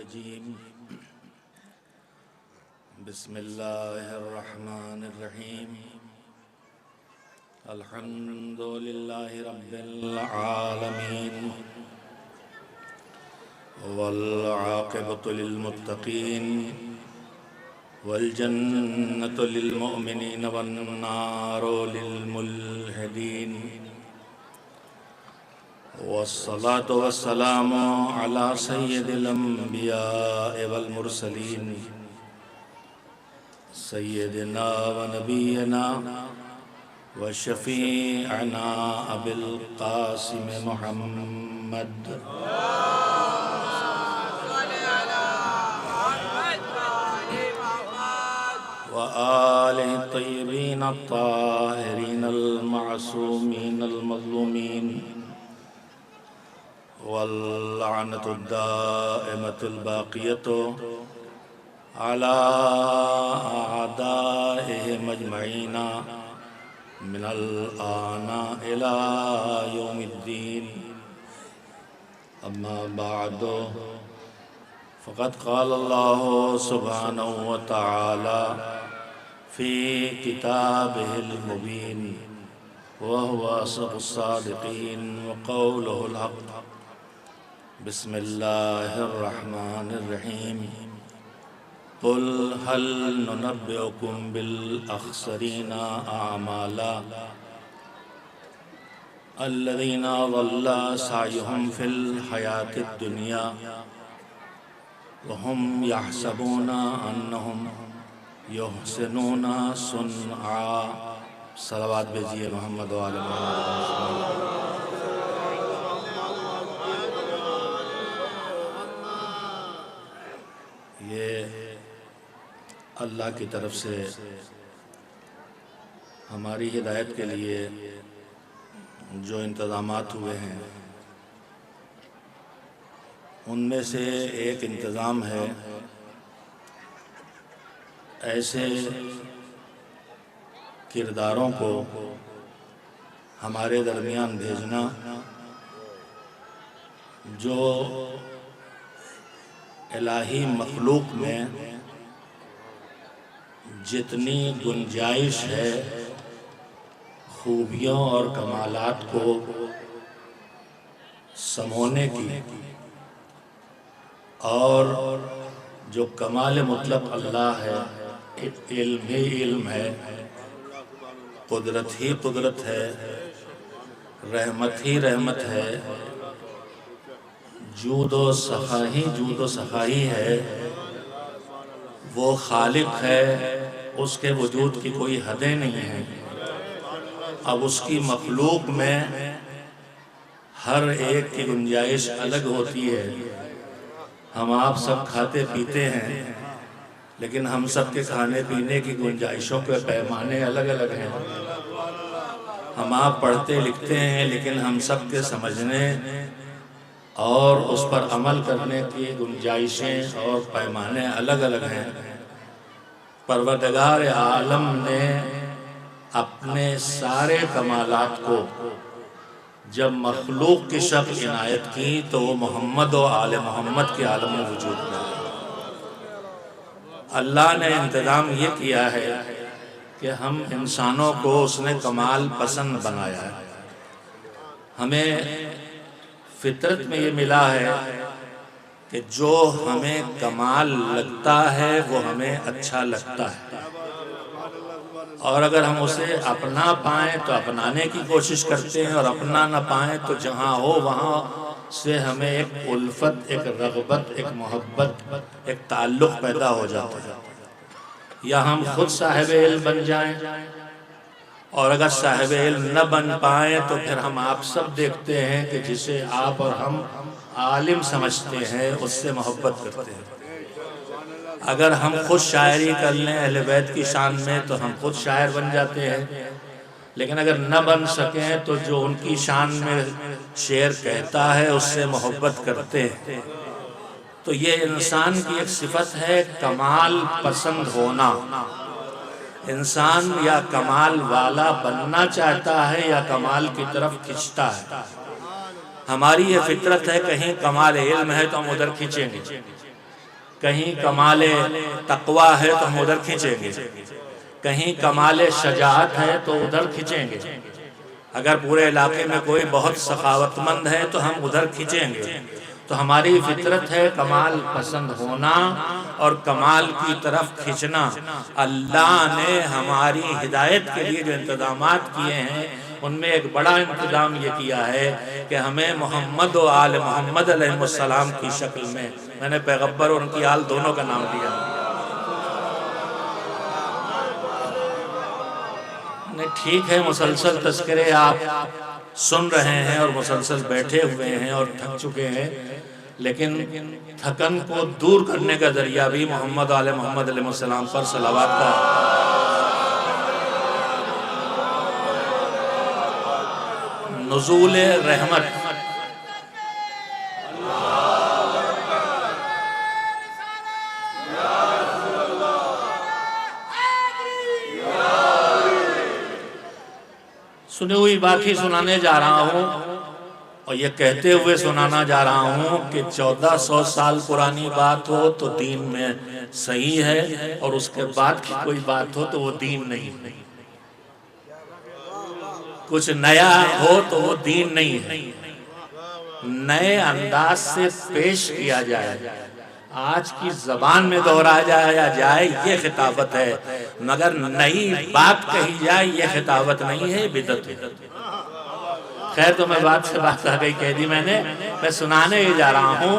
الرجيم بسم الله الرحمن الرحيم الحمد لله رب العالمين والعاقبة للمتقين والجنة للمؤمنين والنار للملحدين والصلاة والسلام على سيد الأنبياء والمرسلين سيدنا ونبينا وشفيعنا أبي القاسم محمد وآله الطيبين الطاهرين المعصومين المظلومين واللعنة الدائمة الباقية على أعدائهم أجمعين من الآن إلى يوم الدين أما بعد فقد قال الله سبحانه وتعالى في كتابه المبين وهو أصدق الصادقين وقوله الحق بسم الله الرحمن الرحيم قل هل ننبئكم بالأخسرين أعمالا الذين ضل سعيهم في الحياة الدنيا وهم يحسبون أنهم يحسنون صنعا صلوات بھیجیے محمد و آل محمد. یہ اللہ کی طرف سے ہماری ہدایت کے لیے جو انتظامات ہوئے ہیں ان میں سے ایک انتظام ہے ایسے کرداروں کو ہمارے درمیان بھیجنا جو الہی مخلوق میں جتنی گنجائش ہے خوبیوں اور کمالات کو سمونے کی اور جو کمال مطلق اللہ ہے علم ہی علم ہے قدرت ہی قدرت ہے رحمت ہی رحمت ہے جود و سخائی ہے وہ خالق ہے اس کے وجود کی کوئی حدیں نہیں ہیں. اب اس کی مخلوق میں ہر ایک کی گنجائش الگ ہوتی ہے. ہم آپ سب کھاتے پیتے ہیں لیکن ہم سب کے کھانے پینے کی گنجائشوں کے پیمانے الگ الگ ہیں. ہم آپ پڑھتے لکھتے ہیں لیکن ہم سب کے سمجھنے اور اس پر عمل کرنے کی گنجائشیں اور پیمانے الگ الگ ہیں. پروردگار عالم نے اپنے سارے کمالات کو جب مخلوق کی شکل عنایت کی تو وہ محمد و آل محمد کے عالم وجود میں اللہ نے انتظام یہ کیا ہے کہ ہم انسانوں کو اس نے کمال پسند بنایا ہے. ہمیں فطرت میں یہ ملا ہے کہ جو ہمیں کمال لگتا ہے وہ ہمیں اچھا لگتا ہے اور اگر ہم اسے اپنا پائیں تو اپنانے کی کوشش کرتے ہیں اور اپنا نہ پائیں تو جہاں ہو وہاں سے ہمیں ایک الفت ایک رغبت ایک محبت ایک تعلق پیدا ہو جاتا ہے. یا ہم خود صاحب علم بن جائیں اور اگر صاحب علم نہ بن پائیں تو پھر ہم آپ سب دیکھتے ہیں کہ جسے آپ اور ہم عالم سمجھتے ہیں اس سے محبت کرتے ہیں. اگر ہم خود شاعری کر لیں اہل بیت کی شان میں تو ہم خود شاعر بن جاتے ہیں لیکن اگر نہ بن سکیں تو جو ان کی شان میں شعر کہتا ہے اس سے محبت کرتے ہیں. تو یہ انسان کی ایک صفت ہے کمال پسند ہونا. انسان یا کمال والا بننا چاہتا ہے یا کمال کی طرف کھنچتا ہے. ہماری یہ فطرت ہے کہیں کمال علم ہے تو ہم ادھر کھینچیں گے، کہیں کمال تقوی ہے تو ہم ادھر کھینچیں گے، کہیں کمال شجاعت ہے تو ادھر کھینچیں گے، اگر پورے علاقے میں کوئی بہت سخاوت مند ہے تو ہم ادھر کھینچیں گے۔ تو ہماری فطرت ہے کمال پسند ہونا اور کمال کی طرف کھینچنا۔ اللہ نے ہماری ہدایت کے لیے جو انتظامات کیے ہیں ان میں ایک بڑا انتظام یہ کیا ہے کہ ہمیں محمد و آل محمد علیہ السلام کی شکل میں نے پیغمبر اور ان کی آل دونوں کا نام لیا۔ ٹھیک ہے مسلسل تذکرے آپ سن رہے ہیں اور مسلسل بیٹھے ہوئے ہیں اور تھک چکے ہیں، لیکن تھکن کو دور کرنے کا ذریعہ بھی محمد آل محمد علیہ السلام پر صلوات کا نزول رحمت۔ سنی ہوئی بات ہی سنانے جا رہا ہوں اور یہ کہتے ہوئے سنانا جا رہا ہوں کہ 1400 سال پرانی بات ہو تو دین میں صحیح ہے، اور اس کے بعد کی کوئی بات ہو تو وہ دین نہیں ہے۔ کچھ نیا ہو تو وہ دین نہیں ہے، نئے انداز سے پیش کیا جائے، آج کی زبان میں دہرایا جائے یہ خطابت ہے، مگر نئی بات کہی جائے یہ خطابت نہیں ہے، بدعت ہے۔ خیر تو میں بات سے بات آ گئی کہہ دی میں سنانے ہی جا رہا ہوں۔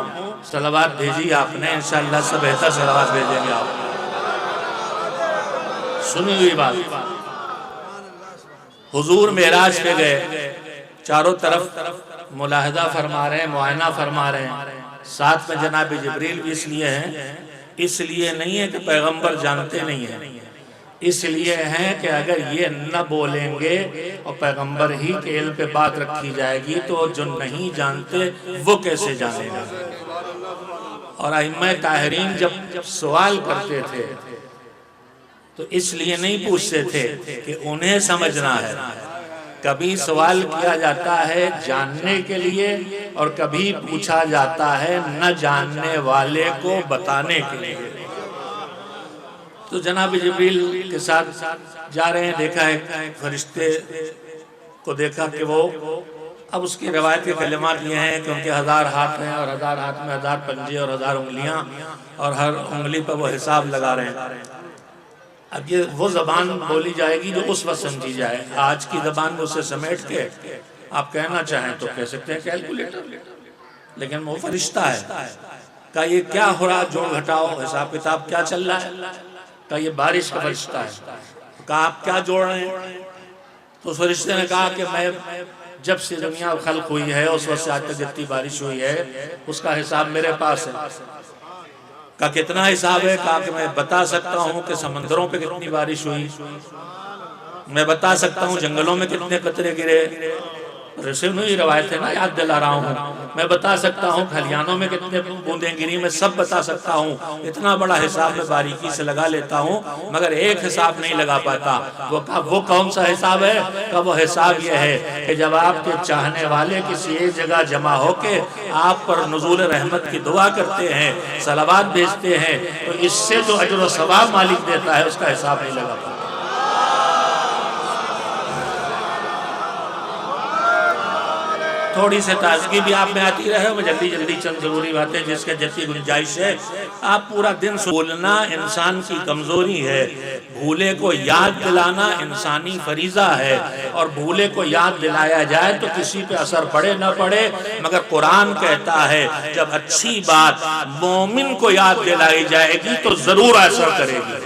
صلوات بھیجی آپ نے، انشاءاللہ سے بہتر صلوات بھیجیں گے آپ۔ سنی ہوئی بات، حضور معراج پہ گئے، چاروں طرف ملاحظہ فرما رہے ہیں، معائنہ فرما رہے ہیں، ساتھ میں جناب جبریل بھی اس لیے ہیں، اس لیے نہیں ہے کہ پیغمبر جانتے نہیں ہیں، اس لیے ہیں کہ اگر یہ نہ بولیں گے اور پیغمبر ہی کے علم پہ بات رکھی جائے گی تو جو نہیں جانتے وہ کیسے جانیں گے۔ اور ائمہ طاہرین جب سوال کرتے تھے تو اس لیے نہیں پوچھتے تھے کہ انہیں سمجھنا ہے، کبھی سوال کیا جاتا ہے جاننے کے لیے اور کبھی پوچھا جاتا ہے نہ جاننے والے کو بتانے کے لیے۔ تو جناب جبریل کے ساتھ جا رہے ہیں، دیکھا ہے فرشتے کو دیکھا کہ وہ، اب اس کی روایت کے کلمات یہ ہیں کہ ان کے 1000 ہاتھ ہیں اور 1000 ہاتھ میں 1000 پنجے اور 1000 انگلیاں، اور ہر انگلی پر وہ حساب لگا رہے ہیں۔ اب یہ وہ زبان بولی جائے گی جو اس وقت سمجھی جائے، آج کی زبان میں اسے سمیٹ کے آپ کہنا چاہیں تو کہہ سکتے ہیں کیلکولیٹر، لیکن وہ فرشتہ ہے۔ کہا یہ کیا ہو رہا، جوڑ گھٹاؤ حساب کتاب کیا چل رہا ہے؟ کہا یہ بارش کا فرشتہ ہے۔ کہا آپ کیا جوڑ رہے ہیں؟ تو اس فرشتے نے کہا کہ میں جب سے دنیا خلق ہوئی ہے اس وقت سے آج تک جتنی بارش ہوئی ہے اس کا حساب میرے پاس ہے۔ کہا کتنا حساب ہے؟ کہا کہ میں بتا سکتا ہوں کہ سمندروں پہ کتنی بارش ہوئی، میں بتا سکتا ہوں جنگلوں میں کتنے قطرے گرے، رسول نہیں روایت ہے نا، یاد دلا رہا ہوں، میں بتا سکتا ہوں کھلیانوں میں کتنے بوندیں گری، میں سب بتا سکتا ہوں، اتنا بڑا حساب میں باریکی سے لگا لیتا ہوں، مگر ایک حساب نہیں لگا پاتا۔ وہ کہا وہ کون سا حساب ہے؟ کہا وہ حساب یہ ہے کہ جب آپ کے چاہنے والے کسی ایک جگہ جمع ہو کے آپ پر نزول رحمت کی دعا کرتے ہیں، صلوات بھیجتے ہیں، تو اس سے جو اجر و ثواب مالک دیتا ہے اس کا حساب نہیں لگا پاتا۔ تھوڑی سے تازگی بھی آپ میں آتی رہے، میں جلدی چند ضروری باتیں جس کے جتنی گنجائش ہے آپ پورا دن بولنا انسان کی کمزوری ہے، بھولے کو یاد دلانا انسانی فریضہ ہے، اور بھولے کو یاد دلایا جائے تو کسی پہ اثر پڑے نہ پڑے، مگر قرآن کہتا ہے جب اچھی بات مومن کو یاد دلائی جائے گی تو ضرور اثر کرے گی۔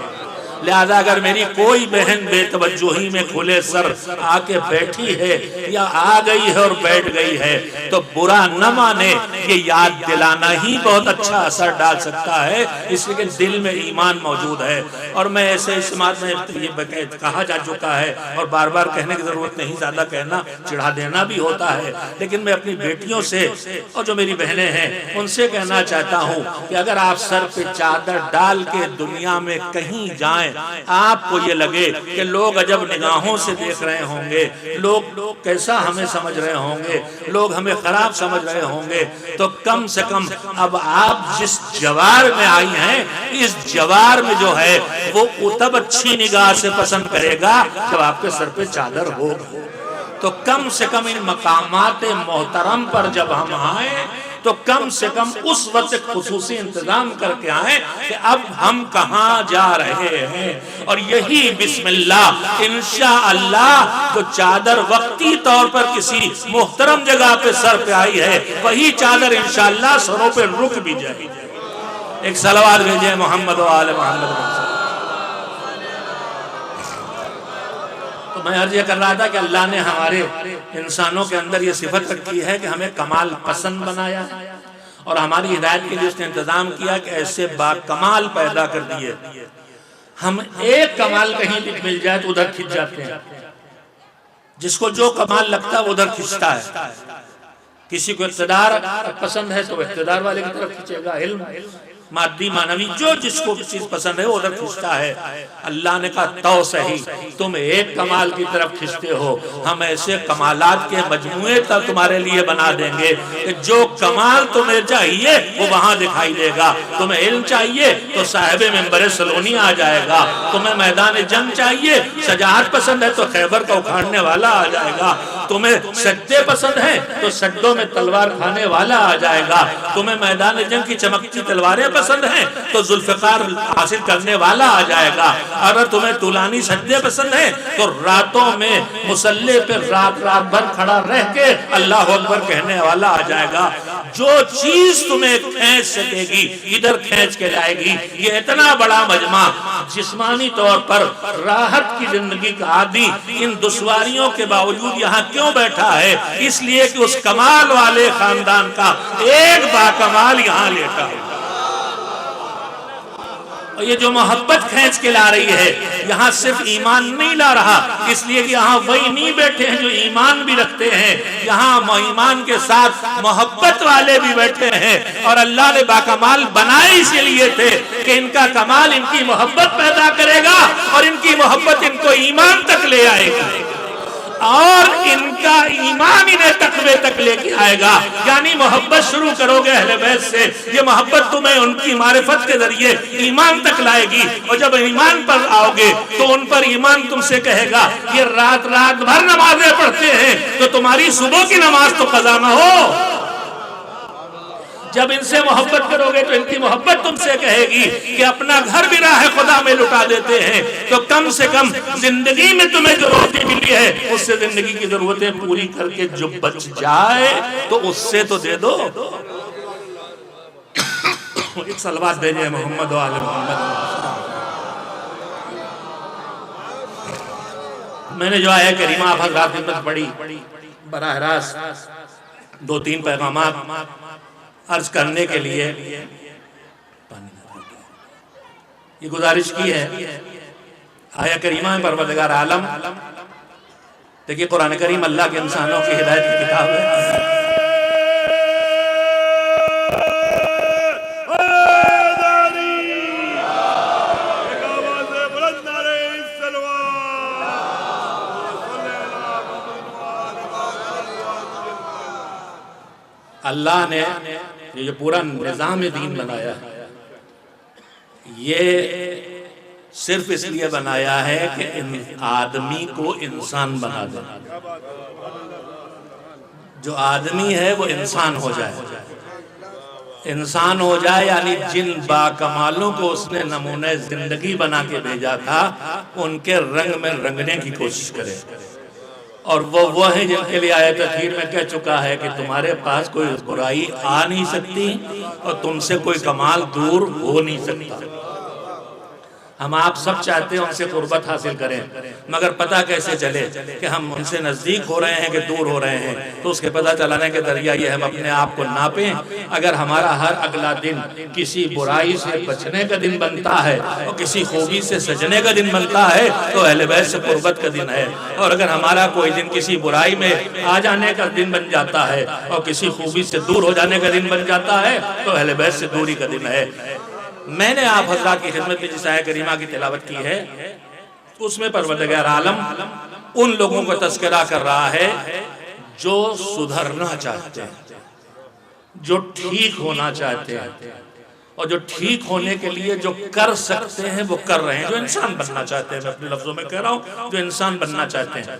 لہذا اگر میری کوئی بہن بے توجہی میں کھلے سر آ کے بیٹھی ہے یا آ گئی ہے اور بیٹھ گئی ہے تو برا نہ مانے، یہ یاد دلانا ہی بہت اچھا اثر ڈال سکتا ہے، اس لیے کہ دل میں ایمان موجود ہے۔ اور میں ایسے اسمات میں یہ کہا جا چکا ہے اور بار بار کہنے کی ضرورت نہیں، زیادہ کہنا چڑھا دینا بھی ہوتا ہے، لیکن میں اپنی بیٹیوں سے اور جو میری بہنیں ہیں ان سے کہنا چاہتا ہوں کہ اگر آپ سر پہ چادر ڈال کے دنیا میں کہیں جائیں جائیں آپ کو یہ لگے کہ لوگ عجب نگاہوں سے دیکھ رہے ہوں گے، لوگ کیسا ہمیں سمجھ رہے ہوں گے، لوگ ہمیں خراب سمجھ رہے ہوں گے، تو کم سے کم اب آپ جس جوار میں آئی ہیں اس جوار میں جو ہے وہ تب اچھی نگاہ سے پسند کرے گا جب آپ کے سر پہ چادر ہو۔ تو کم سے کم ان مقامات محترم پر جب ہم آئیں تو کم سے کم اس وقت خصوصی انتظام کر کے آئیں کہ اب ہم کہاں جا رہے ہیں، اور یہی بسم اللہ انشاءاللہ جو چادر وقتی طور پر کسی محترم جگہ پہ سر پہ آئی ہے وہی چادر انشاءاللہ سروں پہ رک بھی جائے گی۔ ایک صلوات بھیجیں محمد و آل محمد۔ تو میں عرض یہ کر رہا تھا کہ اللہ نے ہمارے انسانوں کے اندر یہ صفت رکھی ہے کہ ہمیں کمال پسند بنایا، اور ہماری ہدایت کے لیے اس نے انتظام کیا کہ ایسے با کمال پیدا کر دیے، ہم ایک کمال کہیں مل جائے تو ادھر کھنچ جاتے ہیں، جس کو جو کمال لگتا ہے وہ ادھر کھنچتا ہے۔ کسی کو اقتدار پسند ہے تو وہ اقتدار والے کی طرف کھنچے گا، علم مادی معنوی جو جس کو چیز پسند ہے وہ ادھر کھنچتا ہے۔ اللہ نے کہا تو صحیح، تم ایک کمال کی طرف کھنچتے ہو، ہم ایسے کمالات کے مجموعے تک تمہارے لیے بنا دیں گے کہ جو کمال تمہیں چاہیے وہ وہاں دکھائی دے گا۔ تمہیں علم چاہیے تو صاحب منبر سلونی آ جائے گا، تمہیں میدان جنگ چاہیے، شجاعت پسند ہے تو خیبر کا اکھاڑنے والا آ جائے گا، تمہیں سجدے پسند ہیں تو سجدوں میں تلوار کھانے والا آ جائے گا، تمہیں میدان جنگ کی چمکتی تلواریں پسند ہیں تو ذوالفقار حاصل کرنے والا آ جائے گا، اگر تمہیں طولانی سجدے پسند ہیں تو راتوں میں مصلی پہ رات بھر کھڑا رہ کے اللہ اکبر کہنے والا آ جائے گا۔ جو چیز تمہیں کھینچ سکے گی ادھر کھینچ کے جائے گی۔ یہ اتنا بڑا مجمع جسمانی طور پر راحت کی زندگی کا عادی ان دشواریوں کے باوجود یہاں کیوں بیٹھا ہے؟ اس لیے کہ اس کمال والے خاندان کا ایک باکمال یہاں لیٹا ہے۔ اور یہ جو محبت کھینچ کے لا رہی ہے یہاں صرف ایمان نہیں لا رہا، اس لیے کہ یہاں وہی نہیں بیٹھے ہیں جو ایمان بھی رکھتے ہیں، یہاں ایمان کے ساتھ محبت والے بھی بیٹھے ہیں، اور اللہ نے باکمال بنائے اسی لیے تھے کہ ان کا کمال ان کی محبت پیدا کرے گا اور ان کی محبت ان کو ایمان تک لے آئے گی، اور ان کا ایمان انہیں تقوی تک لے کے آئے گا۔ یعنی محبت شروع کرو گے اہل بیت سے، یہ محبت تمہیں ان کی معرفت کے ذریعے ایمان تک لائے گی، اور جب ایمان پر آؤ گے تو ان پر ایمان تم سے کہے گا یہ رات بھر نمازیں پڑھتے ہیں تو تمہاری صبح کی نماز تو قضا نہ ہو۔ جب ان سے محبت کرو گے تو ان کی محبت تم سے کہے گی کہ اپنا گھر بھی راہ خدا میں لٹا دیتے ہیں، تو کم سے کم زندگی میں تمہیں جو روٹی ملی ہے اس سے زندگی کی ضرورتیں پوری کر کے جو بچ جائے تو اس سے تو دے دو۔ ایک صلوات بھیجیں محمد و آل محمد۔ میں نے جو آیہ کریمہ آپ حضرات خدمت پڑھی، براہ راست 2-3 پیغامات عرض کرنے کے لیے یہ گزارش کی ہے۔ آیہ کریمہ میں پروردگار عالم، دیکھیے قرآن کریم اللہ کے انسانوں کی ہدایت کی کتاب ہے۔ اللہ نے یہ پورا نظام دین بنایا ہے، یہ صرف اس لیے بنایا ہے کہ آدمی کو انسان بنا دے، جو آدمی ہے وہ انسان ہو جائے، انسان ہو جائے، یعنی جن باکمالوں کو اس نے نمونہ زندگی بنا کے بھیجا تھا ان کے رنگ میں رنگنے کی کوشش کرے، اور وہ ہیں جن کے لیے آیت اخیر میں کہہ چکا ہے کہ تمہارے پاس کوئی برائی آ نہیں سکتی اور تم سے کوئی کمال دور ہو نہیں سکتا۔ ہم آپ سب چاہتے ہیں ان سے قربت حاصل کریں، مگر پتہ کیسے چلے کہ ہم ان سے نزدیک ہو رہے ہیں کہ دور ہو رہے ہیں؟ تو اس کے پتہ چلانے کے ذریعہ یہ ہم اپنے آپ کو ناپیں۔ اگر ہمارا ہر اگلا دن کسی برائی سے بچنے کا دن بنتا ہے اور کسی خوبی سے سجنے کا دن بنتا ہے تو اہل بیت سے قربت کا دن ہے، اور اگر ہمارا کوئی دن کسی برائی میں آ جانے کا دن بن جاتا ہے اور کسی خوبی سے دور ہو جانے کا دن بن جاتا ہے تو اہل بیت سے دوری کا دن ہے۔ میں نے آپ حضرات کی خدمت میں جس آیت کریمہ کی تلاوت کی ہے اس میں پروردگار عالم ان لوگوں کا تذکرہ کر رہا ہے جو سدھرنا چاہتے ہیں، جو ٹھیک ہونا چاہتے ہیں، اور جو ٹھیک ہونے کے لیے جو کر سکتے ہیں وہ کر رہے ہیں، جو انسان بننا چاہتے ہیں. میں اپنے لفظوں میں کہہ رہا ہوں، جو انسان بننا چاہتے ہیں.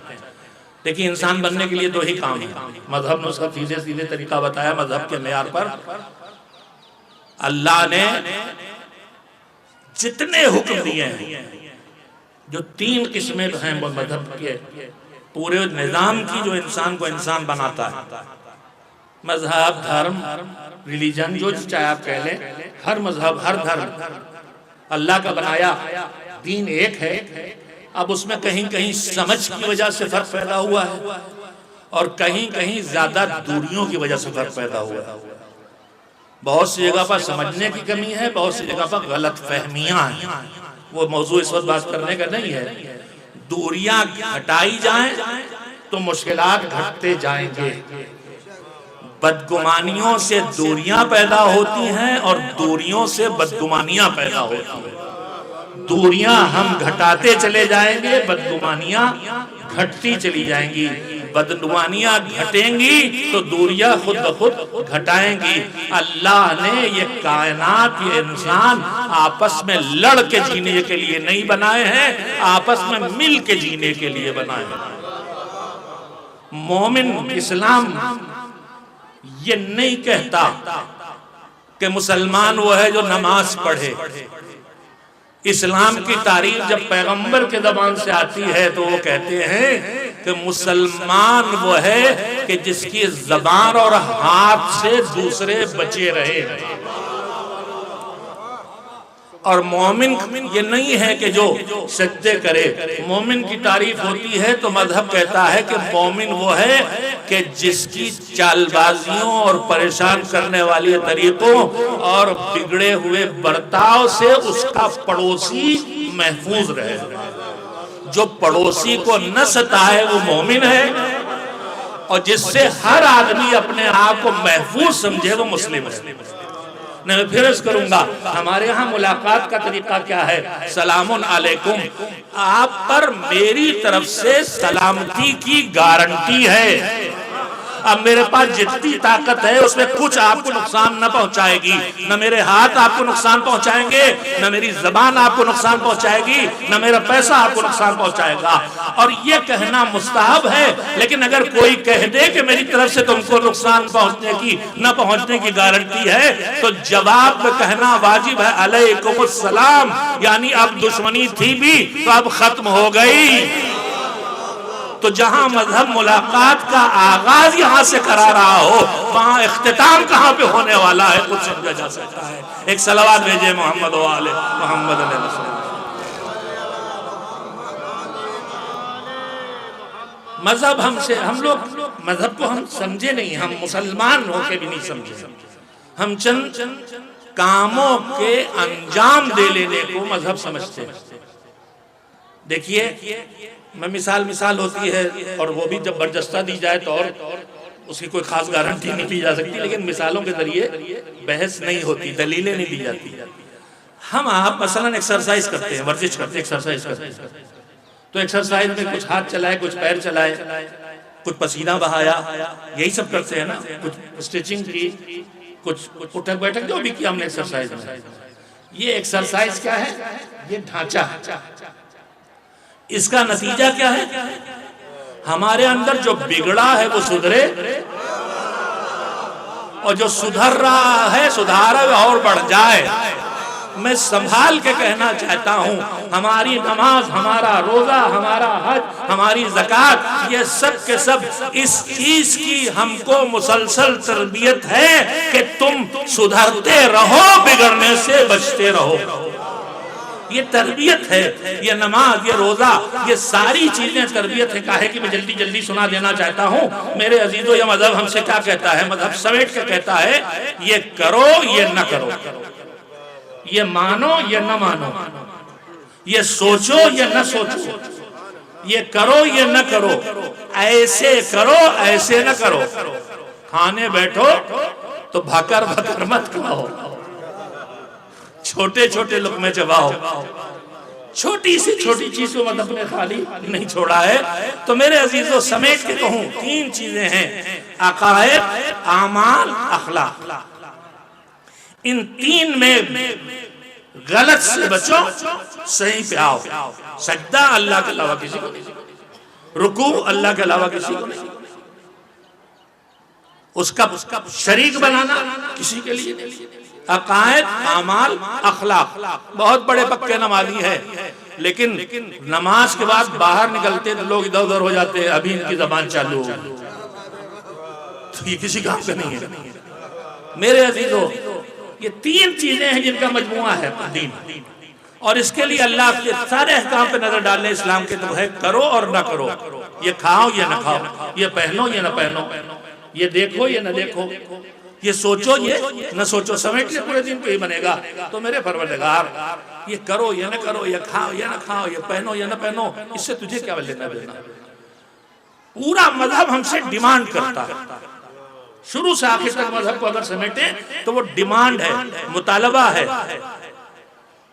دیکھیں انسان بننے کے لیے دو ہی کام ہیں. مذہب نے اس کا سیدھے طریقہ بتایا. مذہب کے معیار پر اللہ نے جتنے حکم دیے ہیں، جو 3 قسمیں ہیں مذہب کے پورے نظام کی جو انسان کو انسان بناتا ہے، مذہب، دھرم، ریلیجن، جو چاہے آپ کہہ لیں، ہر مذہب، ہر دھرم اللہ کا بنایا دین ایک ہے. اب اس میں کہیں کہیں سمجھ کی وجہ سے فرق پیدا ہوا ہے اور کہیں کہیں زیادہ دوریوں کی وجہ سے فرق پیدا ہوا ہے. بہت سی جگہ پر سمجھنے کی کمی ہے، بہت سی جگہ پر غلط فہمیاں ہیں. وہ موضوع اس وقت بات کرنے کا نہیں ہے. دوریاں ہٹائی جائیں تو مشکلات گھٹتے جائیں گے. بدگمانیوں سے دوریاں پیدا ہوتی ہیں اور دوریوں سے بدگمانیاں پیدا ہوتی ہیں. دوریاں ہم گھٹاتے چلے جائیں گے، بدگمانیاں گھٹتی چلی جائیں گی. بدگمانیاں گھٹیں گی تو دوریاں خود بخود گھٹائیں گی. اللہ نے یہ کائنات، یہ انسان آپس میں لڑ کے جینے کے لیے نہیں بنائے ہیں، آپس میں مل کے جینے کے لیے بنائے ہیں. مومن اسلام یہ نہیں کہتا کہ مسلمان وہ ہے جو نماز پڑھے. اسلام کی تعریف جب پیغمبر کے زبان سے آتی ہے تو وہ کہتے ہیں کہ مسلمان وہ ہے کہ جس کی زبان اور ہاتھ سے دوسرے بچے رہے. اور مومن یہ نہیں ہے کہ جو سجدے کرے. مومن کی تعریف ہوتی ہے تو مذہب کہتا ہے کہ مومن وہ ہے کہ جس کی چال بازیوں اور پریشان کرنے والی طریقوں اور بگڑے ہوئے برتاؤ سے اس کا پڑوسی محفوظ رہے. جو پڑوسی کو نہ ستائے وہ مومن ہے، اور جس سے ہر آدمی اپنے آپ کو محفوظ سمجھے وہ مسلم ہے. میں پھر عرض کروں گا ہمارے ہاں ملاقات کا طریقہ کیا ہے؟ سلام علیکم. آپ پر میری طرف سے سلامتی کی گارنٹی ہے. اب میرے پاس جتنی طاقت ہے اس میں کچھ آپ کو نقصان نہ پہنچائے گی. نہ میرے ہاتھ آپ کو نقصان پہنچائیں گے، نہ میری زبان آپ کو نقصان پہنچائے گی، نہ میرا پیسہ آپ کو نقصان پہنچائے گا. اور یہ کہنا مستحب ہے، لیکن اگر کوئی کہہ دے کہ میری طرف سے تم کو نقصان پہنچنے کی نہ پہنچنے کی گارنٹی ہے تو جواب میں کہنا واجب ہے علیکم السلام. یعنی اب دشمنی تھی بھی تو اب ختم ہو گئی. تو جہاں مذہب ملاقات کا آغاز یہاں سے کرا رہا ہو وہاں اختتام کہاں پہ ہونے والا ہے کچھ سمجھا جا سکتا ہے. ایک صلوات بھیجے محمد و آل محمد علیہ وسلم. مذہب ہم لوگ مذہب کو ہم سمجھے نہیں، ہم مسلمان ہو کے بھی نہیں سمجھے. ہم چند کاموں کے انجام دے لینے کو مذہب سمجھتے ہیں. دیکھیے میں مثال ہوتی ہے اور وہ بھی جب برجستہ دی جائے تو اور اس کی کوئی خاص گارنٹی نہیں دی جا سکتی، لیکن مثالوں کے ذریعے بحث نہیں ہوتی، دلیلیں نہیں دی جاتی. ہم آپ مثلا ایکسرسائز کرتے ہیں، ورزش کرتے ہیں، ایکسرسائز کرتے ہیں. تو ایکسرسائز میں کچھ ہاتھ چلائے، کچھ پیر چلائے، کچھ پسینہ بہایا، یہی سب کرتے ہیں نا. کچھ اسٹریچنگ کی، کچھ اٹھک بیٹھک جو بھی کیا ہم نے ایکسرسائز میں. یہ ایکسرسائز کیا ہے؟ یہ ڈھانچہ ہے. اس کا نتیجہ کیا ہے؟ ہمارے اندر جو بگڑا ہے وہ سدھرے، اور جو سدھر رہا ہے سدھارا اور بڑھ جائے. میں سنبھال کے کہنا چاہتا ہوں ہماری نماز، ہمارا روزہ، ہمارا حج، ہماری زکوٰۃ، یہ سب کے سب اس چیز کی ہم کو مسلسل تربیت ہے کہ تم سدھرتے رہو، بگڑنے سے بچتے رہو. یہ تربیت ہے. یہ نماز، یہ روزہ، یہ ساری چیزیں تربیت ہے. کہا ہے کہ میں جلدی جلدی سنا دینا چاہتا ہوں میرے عزیزو. یہ مذہب ہم سے کیا کہتا ہے؟ مذہب سمیٹ کے کہتا ہے یہ کرو یہ نہ کرو، یہ مانو یہ نہ مانو، یہ سوچو یا نہ سوچو، یہ کرو یہ نہ کرو، ایسے کرو ایسے نہ کرو. کھانے بیٹھو تو بھکر بھکر مت کھاؤ، چھوٹے چھوٹے لقمے چباؤ، چھوٹی سی چھوٹی چیز کو مطلب نے خالی نہیں چھوڑا ہے۔ تو میرے عزیزو سمیٹ کے کہوں 3 چیزیں ہیں، عقائد، اعمال، اخلاق۔ ان 3 میں غلط سے بچو، صحیح پہ آؤ۔ سجدہ اللہ کے علاوہ کسی کو نہیں، رکوع اللہ کے علاوہ کسی کو نہیں، اس کا شریک بنانا کسی کے لیے نہیں۔ عقائد، اعمال، اخلاق۔ بہت بڑے پکے نمازی ہے، لیکن نماز کے بعد باہر نکلتے تو لوگ ادھر ادھر ہو جاتے ہیں، ابھی ان کی زبان چالو ہو، تو یہ کسی کام کا نہیں ہے۔ میرے عزیزو یہ 3 چیزیں ہیں جن کا مجموعہ ہے دین، اور اس کے لیے اللہ کے سارے احکام پہ نظر ڈالنے اسلام کے تو ہے کرو اور نہ کرو، یہ کھاؤ یا نہ کھاؤ، یہ پہنو یا نہ پہنو، یہ دیکھو یا نہ دیکھو، یہ سوچو یہ نہ سوچو، سمیٹ لے پورے دن پہ ہی بنے گا۔ تو میرے پروردگار یہ کرو یا نہ کرو، یہ کھاؤ یا نہ کھاؤ، یہ پہنو یا نہ پہنو، اس سے تجھے کیا لینا دینا؟ پورا مذہب ہم سے ڈیمانڈ کرتا ہے، شروع سے آخر تک مذہب کو اگر سمیٹیں تو وہ ڈیمانڈ ہے، مطالبہ ہے،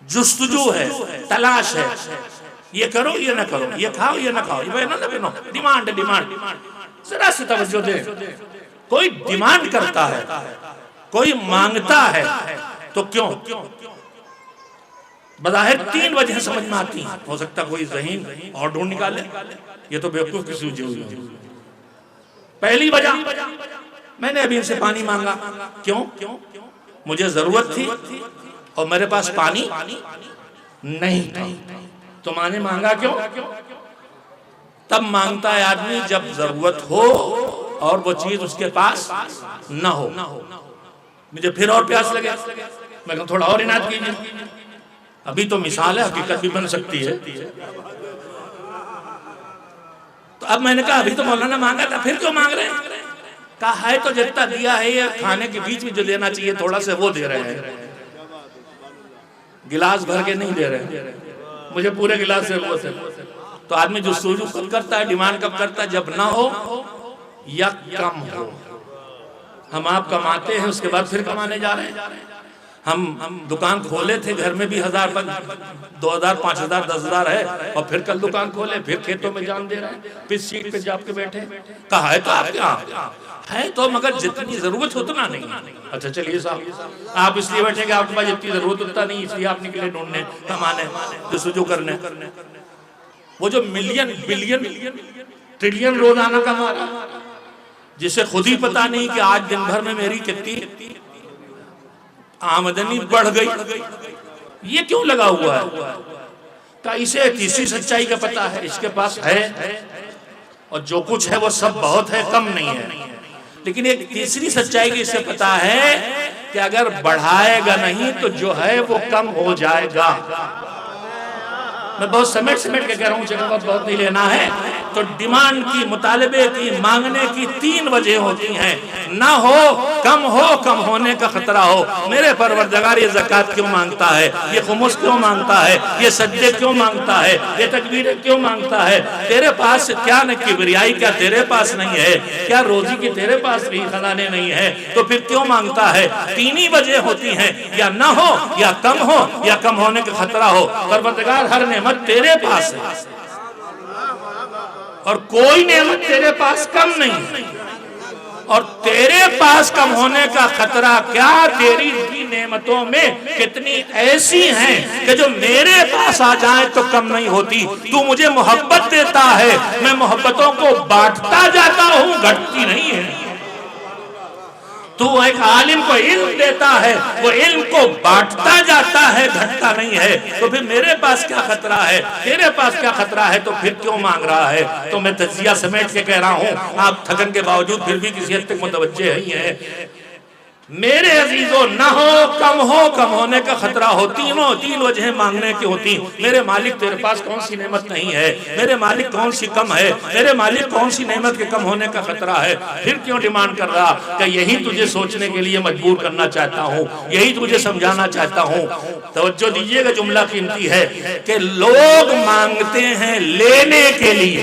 جستجو ہے، تلاش ہے، یہ کرو یہ نہ کرو، یہ کھاؤ یہ نہ کھاؤ، یہ پہنو نہ پہنو، ڈیمانڈ ہے، ڈیمانڈ۔ ذرا سے توجہ دیں، کوئی ڈیمانڈ کرتا ہے، کوئی مانگتا ہے تو کیوں؟ بظاہر 3 وجہ سمجھ میں آتی ہیں، ہو سکتا کوئی ذہین اور ڈھونڈ نکالے، یہ تو بیوقوف کی سوچی ہوئی ہے۔ پہلی وجہ، میں نے ابھی ان سے پانی مانگا، کیوں؟ مجھے ضرورت تھی اور میرے پاس پانی نہیں تھا، تو میں نے مانگا کیوں؟ تب مانگتا ہے آدمی جب ضرورت ہو اور وہ چیز اس کے پاس نہ ہو۔ مجھے پھر اور پیاس لگے، میں کہا تھوڑا اور عنایت کیجئے، ابھی تو مثال ہے، حقیقت بھی بن سکتی ہے۔ تو اب میں نے کہا ابھی تو مولانا مانگا تھا، پھر کیوں مانگ رہے ہیں؟ کہا ہے تو جتنا دیا ہے، یہ کھانے کے بیچ میں جو دینا چاہیے تھوڑا سے وہ دے رہے ہیں، گلاس بھر کے نہیں دے رہے ہیں، مجھے پورے گلاس سے وہ سے۔ تو آدمی جو سوجو کب کرتا ہے، ڈیمانڈ کب کرتا ہے؟ جب نہ ہو یا کم ہو۔ ہم آپ کماتے ہیں، اس کے بعد پھر کمانے جا رہے ہیں۔ ہم دکان کھولے تھے، گھر میں بھی 1000 2000 5000 10000 ہے، اور پھر کل دکان کھولے، پھر کھیتوں میں جان دے رہے ہیں، پھر سیٹ پہ جا کے بیٹھے۔ کہا ہے تو آپ کیا ہے تو مگر جتنی ضرورت اتنا نہیں۔ اچھا چلیے صاحب، آپ اس لیے بیٹھے کہ آپ کے پاس جتنی ضرورت اتنا نہیں، اس لیے آپ نکلے ڈھونڈنے، کمانے، جستجو کرنے۔ وہ جو ملین بلین ٹریلین روزانہ کما رہا، جسے خود ہی پتا نہیں کہ آج دن بھر میں میری کتنی آمدنی بڑھ گئی، یہ کیوں لگا ہوا ہے؟ کہ اسے تیسری سچائی کا پتا ہے، اس کے پاس ہے اور جو کچھ ہے وہ سب بہت ہے، کم نہیں ہے۔ لیکن ایک تیسری سچائی کی اسے پتا ہے کہ اگر بڑھائے گا نہیں تو جو ہے وہ کم ہو جائے گا۔ میں بہت سمیٹ کے کہہ رہا ہوں، جگہ بہت نہیں لینا ہے۔ تو ڈیمانڈ کی، مطالبے کی، مانگنے کی 3 وجہ ہوتی ہیں، نہ ہو، کم ہونے کا خطرہ ہو۔ میرے پروردگار یہ زکوٰۃ کیوں مانگتا ہے، یہ خمس کیوں مانگتا ہے، یہ سجدے کیوں مانگتا ہے، یہ تکبیریں کیوں مانگتا ہے؟ تیرے پاس کیا نہ کبریائی کیا تیرے پاس نہیں ہے؟ کیا روزی کی تیرے پاس بھی خزانے نہیں ہے؟ تو پھر کیوں مانگتا ہے؟ 3 ہی وجہ ہوتی ہیں، یا نہ ہو، یا کم ہونے کا خطرہ ہو۔ پروردگار ہر نعمت تیرے پاس ہے، اور کوئی نعمت تیرے پاس کم نہیں ہے، اور تیرے پاس کم ہونے کا خطرہ کیا؟ تیری بھی نعمتوں میں کتنی ایسی ہیں کہ جو میرے پاس آ جائیں تو کم نہیں ہوتی۔ تو مجھے محبت دیتا ہے، میں محبتوں کو بانٹتا جاتا ہوں، گھٹتی نہیں ہے۔ تو ایک عالم کو علم دیتا ہے، وہ علم کو بانٹتا جاتا ہے، گھٹتا نہیں ہے۔ تو پھر میرے پاس کیا خطرہ ہے، تیرے پاس کیا خطرہ ہے، تو پھر کیوں مانگ رہا ہے؟ تو میں تجزیہ سمیٹ کے کہہ رہا ہوں، آپ تھکن کے باوجود پھر بھی کسی حد تک متوجہ ہی ہیں۔ میرے عزیزو، نہ ہو، کم ہونے کا خطرہ ہو۔ 3 وجہیں مانگنے کی ہوتی۔ میرے مالک تیرے پاس کون سی نعمت نہیں ہے، میرے مالک کون سی کم ہے، میرے مالک کون سی نعمت کے کم ہونے کا خطرہ ہے؟ پھر کیوں ڈیمانڈ کر رہا؟ کہ یہی تجھے سوچنے کے لیے مجبور کرنا چاہتا ہوں، یہی تجھے سمجھانا چاہتا ہوں۔ توجہ دیجئے گا، جملہ قیمتی ہے کہ لوگ مانگتے ہیں لینے کے لیے،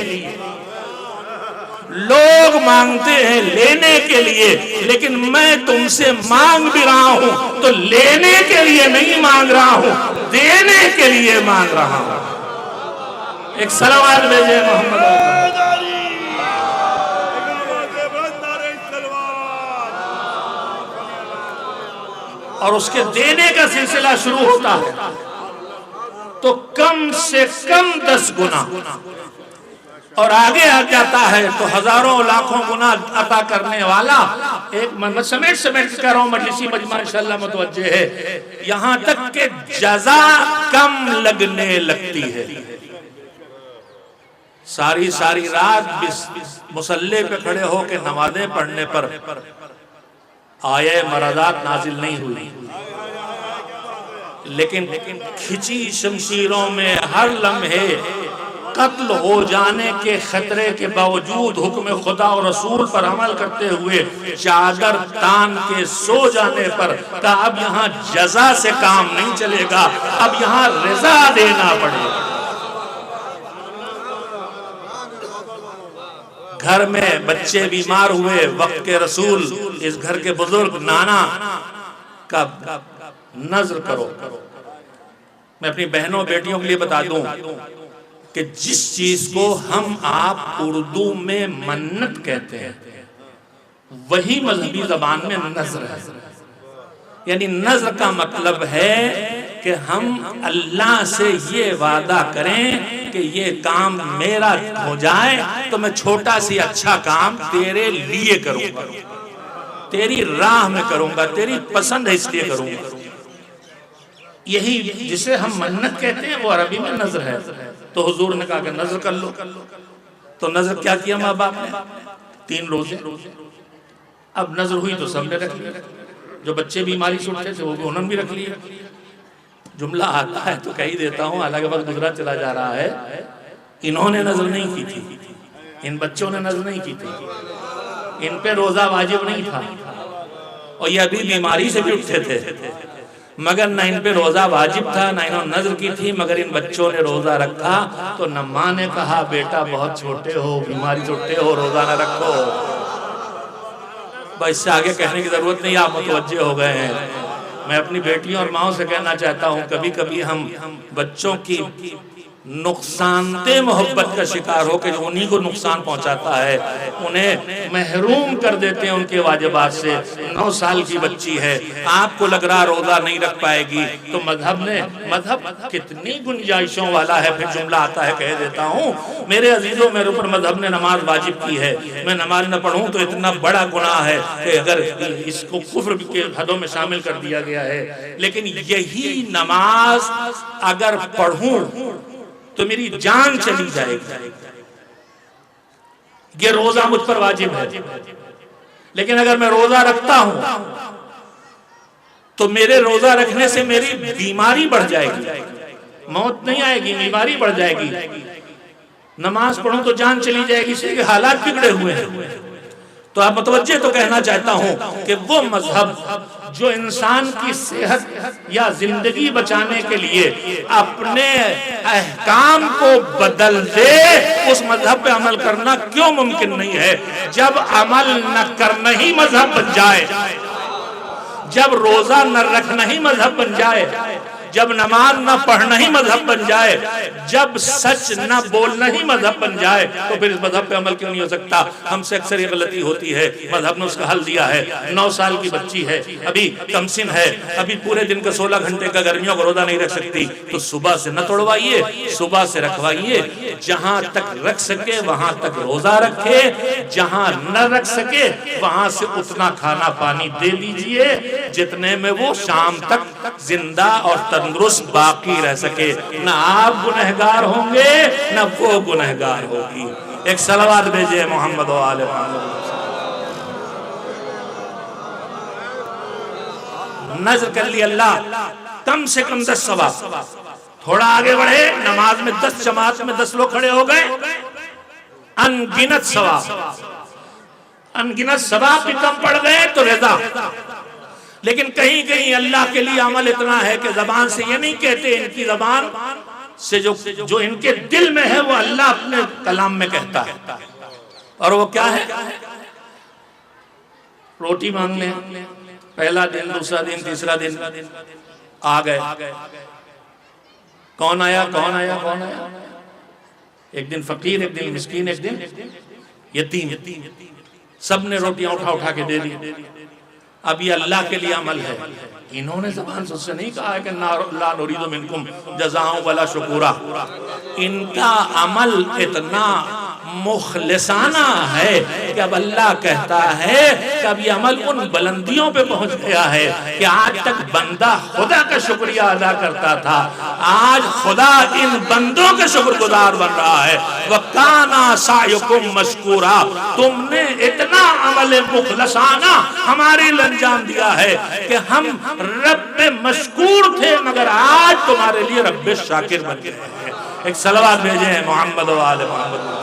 لوگ مانگتے ہیں لینے کے لیے، لیکن میں تم سے مانگ بھی رہا ہوں تو لینے کے لیے نہیں مانگ رہا ہوں، دینے کے لیے مانگ رہا ہوں۔ ایک صلوات بھیجے محمد۔ اور اس کے دینے کا سلسلہ شروع ہوتا ہے تو کم سے کم 10 گنا، اور آگے آ جاتا ہے تو ہزاروں لاکھوں گنا عطا کرنے والا ایک سمیٹ کہہ رہا ہوں، مجلسی مجمع انشاءاللہ متوجہ ہے، یہاں تک کہ جزا کم لگنے لگتی ہے۔ ساری رات مصلی پہ کھڑے ہو کے نمازیں پڑھنے پر آیے مرادات نازل نہیں ہوئی، لیکن کھچی شمشیروں میں ہر لمحے قتل ہو جانے کے خطرے کے باوجود حکم خدا اور رسول پر عمل کرتے ہوئے چادر تان کے سو جانے پر کہا اب یہاں جزا سے کام نہیں چلے گا، اب یہاں رضا دینا پڑے گا۔ گھر میں بچے بیمار ہوئے، وقت کے رسول اس گھر کے بزرگ نانا کا نظر کرو۔ میں اپنی بہنوں بیٹیوں کے لیے بتا دوں کہ جس چیز کو ہم آپ اردو میں منت کہتے ہیں وہی مذہبی زبان میں نظر ہے۔ یعنی نظر کا مطلب ہے کہ ہم اللہ سے یہ وعدہ کریں کہ یہ کام میرا ہو جائے تو میں چھوٹا سی اچھا کام تیرے لیے کروں گا، تیری راہ میں کروں گا، تیری پسند ہے اس لیے کروں گا۔ یہی جسے ہم منت کہتے ہیں وہ عربی میں نظر ہے۔ تو حضور نے کہا کہ نظر کر لو، تو نظر کیا کیا ماں باپ نے؟ 3 روزے۔ اب نظر ہوئی تو سب نے رکھ لیا، جو بچے بیماری سے اٹھتے تھے وہ انہوں نے بھی رکھ لیا۔ جملہ آتا ہے تو کہی دیتا ہوں، حالانکہ وقت گزرا چلا جا رہا ہے، انہوں نے نظر نہیں کی تھی، ان بچوں نے نظر نہیں کی تھی، ان پہ روزہ واجب نہیں تھا، اور یہ ابھی بیماری سے بھی اٹھتے تھے، مگر نہ ان پہ روزہ واجب تھا نہ انہوں نے نظر کی تھی، مگر ان بچوں نے روزہ رکھا۔ تو نہ ماں نے کہا بیٹا بہت چھوٹے ہو، بیماری سے اٹھتے ہو، روزہ نہ رکھو۔ بس اس سے آگے کہنے کی ضرورت نہیں، آپ متوجہ ہو گئے ہیں۔ میں اپنی بیٹیوں اور ماؤں سے کہنا چاہتا ہوں، کبھی کبھی ہم بچوں کی نقصان دہ محبت کا شکار ہو کے جو انہی کو نقصان پہنچاتا ہے، انہیں محروم کر دیتے ہیں ان کے واجبات سے۔ 9 سال کی بچی ہے، آپ کو لگ رہا روزہ نہیں رکھ پائے گی، تو مذہب کتنی گنجائشوں والا ہے۔ پھر جملہ آتا ہے کہہ دیتا ہوں، میرے عزیزوں میرے اوپر مذہب نے نماز واجب کی ہے، میں نماز نہ پڑھوں تو اتنا بڑا گناہ ہے کہ اگر اس کو کفر کے حدوں میں شامل کر دیا گیا ہے، لیکن یہی نماز اگر پڑھوں تو میری جان چلی جائے گی۔ یہ روزہ مجھ پر واجب ہے، لیکن اگر میں روزہ رکھتا ہوں تو میرے روزہ رکھنے سے میری بیماری بڑھ جائے گی، موت نہیں آئے گی، بیماری بڑھ جائے گی۔ نماز پڑھوں تو جان چلی جائے گی، اس لیے حالات بگڑے ہوئے ہیں۔ تو آپ متوجہ تو کہنا چاہتا ہوں کہ وہ مذہب جو انسان کی صحت یا زندگی بچانے کے لیے اپنے احکام کو بدل دے، اس مذہب پہ عمل کرنا کیوں ممکن نہیں ہے؟ جب عمل نہ کرنا ہی مذہب بن جائے، جب روزہ نہ رکھنا ہی مذہب بن جائے، جب نماز نہ پڑھنا ہی مذہب بن جائے، جب سچ نہ بولنا ہی مذہب بن جائے، تو پھر اس مذہب پہ عمل کیوں نہیں ہو سکتا؟ ہم سے اکثر یہ غلطی ہوتی ہے، مذہب نے اس کا حل دیا ہے۔ 9 سال کی بچی ہے، ابھی کم سن ہے، ابھی پورے دن کا 16 گھنٹے کا گرمیوں کا روزہ نہیں رکھ سکتی، تو صبح سے نہ توڑوائیے، صبح سے رکھوائیے، جہاں تک رکھ سکے وہاں تک روزہ رکھے، جہاں نہ رکھ سکے وہاں سے اتنا کھانا پانی دے دیجئے جتنے میں وہ شام تک زندہ اور تندرست باقی رہ سکے۔ نہ آپ گنہگار ہوں گے نہ وہ گنہگار ہوگی۔ ایک صلوات بھیجئے محمد و آل محمد۔ نظر کر لی اللہ، کم سے کم 10 ثواب۔ تھوڑا آگے بڑھے، نماز میں 10 جماعت میں 10 لوگ کھڑے ہو گئے، انگنت ثواب۔ انگنت ثواب بھی کم پڑ گئے تو رضا۔ لیکن کہیں کہیں اللہ کے لیے عمل اتنا ہے کہ زبان سے یہ نہیں کہتے، ان کی زبان سے جو ان کے دل میں ہے وہ اللہ اپنے کلام میں کہتا ہے۔ اور وہ کیا ہے؟ روٹی مانگ لیں، پہلا دن، دوسرا دن، تیسرا دن آ گئے، کون آیا کون آیا کون آیا؟ ایک دن فقیر، ایک دن مسکین، ایک دن یتیم، سب نے روٹیاں اٹھا اٹھا کے دے دی۔ اب یہ اللہ کے لیے عمل ہے، انہوں نے زبان سے اس سے نہیں کہا ہے کہ لا نرید منکم جزاء ولا شکورا۔ ان کا عمل اتنا مخلصانہ ہے کہ اب اللہ کہتا ہے کہ اب یہ عمل ان بلندیوں پہ پہنچ گیا ہے کہ آج تک بندہ خدا کا شکریہ ادا کرتا تھا، آج خدا ان بندوں کے شکر گزار بن رہا ہے۔ وَكَانَ سَعْيُكُمْ مَشْكُورًا، تم نے اتنا عمل مخلصانہ ہمارے لیے انجام دیا ہے کہ ہم رب مشکور تھے، مگر آج تمہارے لیے رب شاکر بن گئے ہیں۔ ایک صلوات بھیجیں ہیں محمد و آل محمد۔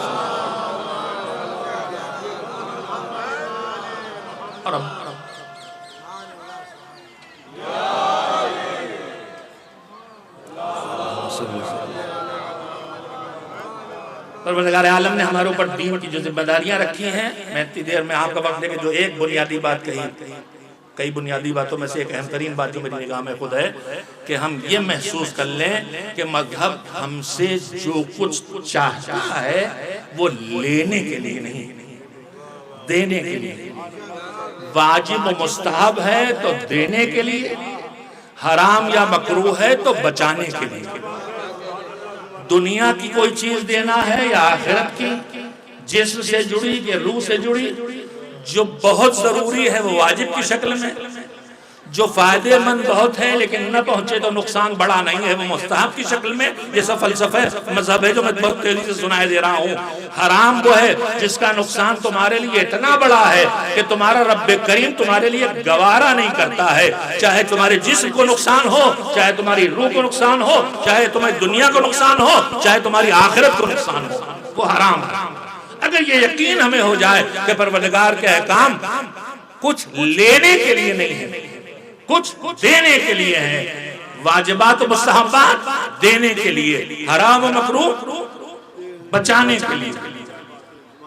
پروردگار عالم نے ہمارے اوپر دین کی جو ذمہ داریاں رکھی ہیں، میں اتنی دیر میں آپ کا وقت لے کے جو ایک بنیادی بات کہی، کئی بنیادی باتوں میں سے ایک اہم ترین بات جو میری نگاہ میں خود ہے کہ ہم یہ محسوس کر لیں کہ مذہب ہم سے جو کچھ چاہتا ہے وہ لینے کے لیے نہیں، دینے کے لیے۔ واجب و مستحب ہے تو دینے کے لیے، حرام یا مکروہ ہے تو بچانے کے لیے۔ دنیا کی کوئی چیز دینا ہے یا آخرت کی، جسم سے جڑی یا روح سے جڑی، جو بہت ضروری ہے وہ واجب کی شکل میں، جو فائدے مند بہت ہے لیکن نہ پہنچے تو نقصان بڑا نہیں ہے وہ مستحب کی شکل میں۔ یہ سب فلسفہ مذہب ہے جو میں بہت تیزی سے سنائے دے رہا ہوں۔ حرام وہ ہے جس کا نقصان تمہارے لیے اتنا بڑا ہے کہ تمہارا رب کریم تمہارے لیے گوارا نہیں کرتا ہے، چاہے تمہارے جسم کو نقصان ہو، چاہے تمہاری روح کو نقصان ہو، چاہے تمہاری دنیا کو نقصان ہو، چاہے تمہاری آخرت کو نقصان ہو، وہ حرام ہے۔ اگر یہ یقین ہمیں ہو جائے کہ پروردگار کے احکام کچھ لینے کے لیے نہیں ہے، کچھ دینے کے لیے ہیں، واجبات و مستحبات دینے کے لیے، حرام و مکروہ بچانے کے لیے،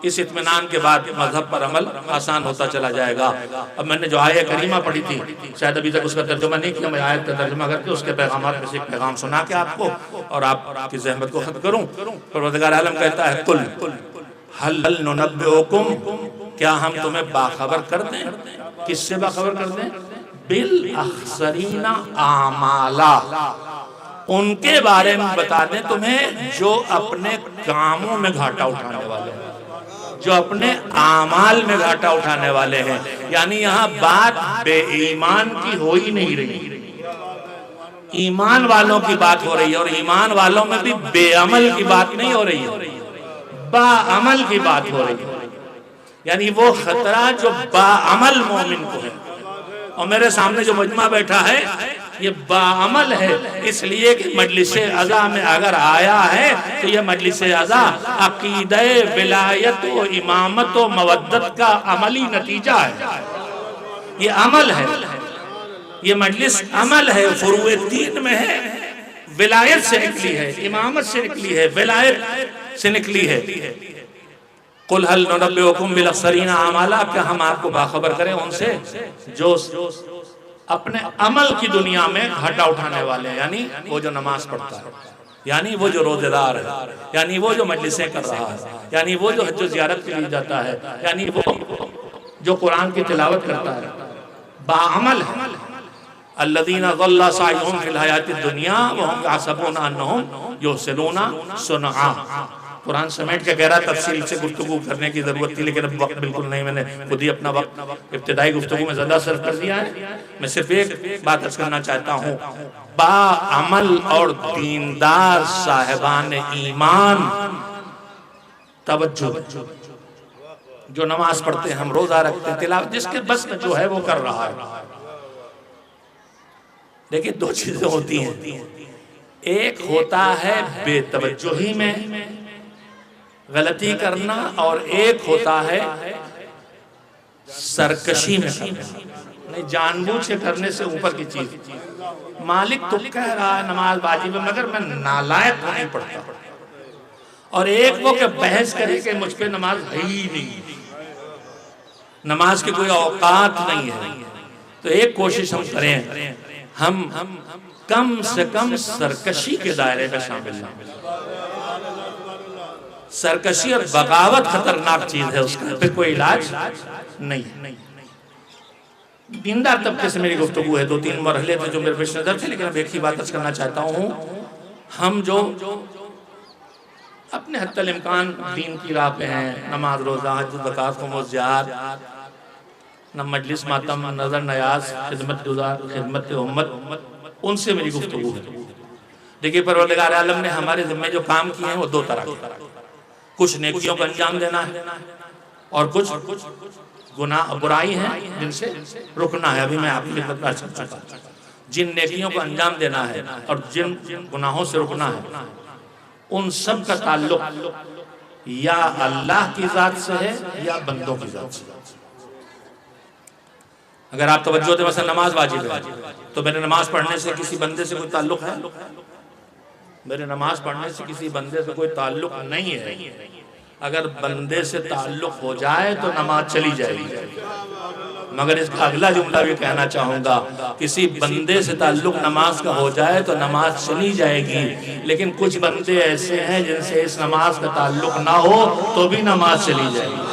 اس اطمینان کے بعد مذہب پر عمل آسان ہوتا چلا جائے گا۔ اب میں نے جو آیہ کریمہ پڑھی تھی، شاید ابھی تک اس کا ترجمہ نہیں کیا، میں آیت کا ترجمہ کر کے اس کے پیغامات میں سے ایک پیغام سنا کے آپ کو اور آپ کی زحمت کو ختم کروں۔ پروردگار عالم کہتا ہے قل هل ننبئکم، کیا ہم تمہیں باخبر کر دیں؟ کس سے باخبر کر دیں؟ بالاخسرین اعمالا، ان کے بارے میں بتا دیں تمہیں جو اپنے کاموں میں گھاٹا اٹھانے والے ہیں، جو اپنے اعمال میں گھاٹا اٹھانے والے ہیں۔ یعنی یہاں بات بے ایمان کی ہو ہی نہیں رہی، ایمان والوں کی بات ہو رہی ہے، اور ایمان والوں میں بھی بے عمل کی بات نہیں ہو رہی ہے، با عمل کی بات ہو رہی ہے۔ یعنی وہ خطرہ جو با عمل مومن کو ہے، اور میرے سامنے جو مجمع بیٹھا ہے یہ با عمل ہے، اس لیے کہ مجلس عزا میں اگر آیا ہے تو یہ مجلس عزا عقیدہ ولایت و امامت و مودت کا عملی نتیجہ ہے، یہ عمل ہے، یہ مجلس عمل ہے، فروع دین میں ہے، ولایت سے نکلی ہے، امامت سے نکلی ہے، ولایت سے نکلی ہے۔ قل هل ننبئکم بالاخسرین اعمالا، کہ ہم آپ کو باخبر کریں ان سے جو اپنے عمل کی دنیا میں گھاٹا اٹھانے والے ہیں، یعنی وہ جو نماز پڑھتا ہے، یعنی وہ جو روزہ دار ہے، یعنی وہ جو مجلسیں کر رہا ہے، یعنی وہ جو حج و زیارت کے لیے جاتا ہے، یعنی وہ جو قرآن کی تلاوت کرتا ہے، باعمل ہے۔ الذین ضل سعیہم فی الحیاۃ الدنیا وہم یحسبون انہم یحسنون صنعا۔ قرآن سمیٹ کے کہہ رہا تفصیل سے گفتگو کرنے کی ضرورت تھی، لیکن اب وقت بالکل نہیں، میں نے خود ہی اپنا وقت ابتدائی گفتگو میں زیادہ صرف کر دیا ہے۔ میں صرف ایک بات عرض کرنا چاہتا ہوں، با عمل اور دیندار صاحبان ایمان توجہ، جو نماز پڑھتے ہیں، ہم روزہ رکھتے ہیں، تلاوت جس کے بس میں جو ہے وہ کر رہا ہے، لیکن دو چیزیں ہوتی ہیں، ایک ہوتا ہے بے توجہی میں غلطی کرنا، اور ایک ہوتا ہے سرکشی میں کرنا، نہیں جان بوجھ کے کرنے سے اوپر کی چیز۔ مالک تو کہہ رہا ہے نماز واجب ہے، مگر میں نالائق نہیں پڑھتا، اور ایک وہ کہ بحث کرے کہ مجھ پہ نماز ہے ہی نہیں، نماز کی کوئی اوقات نہیں ہے۔ تو ایک کوشش ہم کریں، ہم کم سے کم سرکشی کے دائرے میں شامل ہیں۔ سرکشی اور بغاوت خطرناک چیز ہے، اس کا پھر کوئی علاج نہیں۔ دیندار طبقے سے میری گفتگو ہے، 2-3 مرحلے تھے جو میرے پیش نظر تھے، لیکن اب ایک ہی بات عرض کرنا چاہتا ہوں۔ ہم جو اپنے حتی الامکان دین کی راہ پہ ہیں، نماز روزہ حج زکوٰۃ خمس زیارت، نہ مجلس ماتم نظر نیاز، خدمت گزار خدمت امت، ان سے میری گفتگو ہے۔ دیکھیے پروردگار عالم نے ہمارے ذمہ جو کام کیے ہیں وہ 2 طرح کے، کچھ نیکیوں کو انجام دینا ہے اور کچھ گناہ برائی ہیں جن سے رکنا ہے۔ ابھی میں آپ کی خدمت میں عرض کر چکا، جن نیکیوں کو انجام دینا ہے اور جن گناہوں سے رکنا ہے، ان سب کا تعلق یا اللہ کی ذات سے ہے یا بندوں کی ذات سے۔ اگر آپ توجہ دیں، مثلا نماز واجب ہے تو میرے نماز پڑھنے سے کسی بندے سے کوئی تعلق ہے؟ میرے نماز پڑھنے سے کسی بندے سے کوئی تعلق نہیں ہے۔ اگر بندے سے تعلق ہو جائے تو نماز چلی جائے گی، مگر اس کا اگلا جملہ بھی کہنا چاہوں گا، کسی بندے سے تعلق نماز کا ہو جائے تو نماز چلی جائے گی، لیکن کچھ بندے ایسے ہیں جن سے اس نماز کا تعلق نہ ہو تو بھی نماز چلی جائے گی۔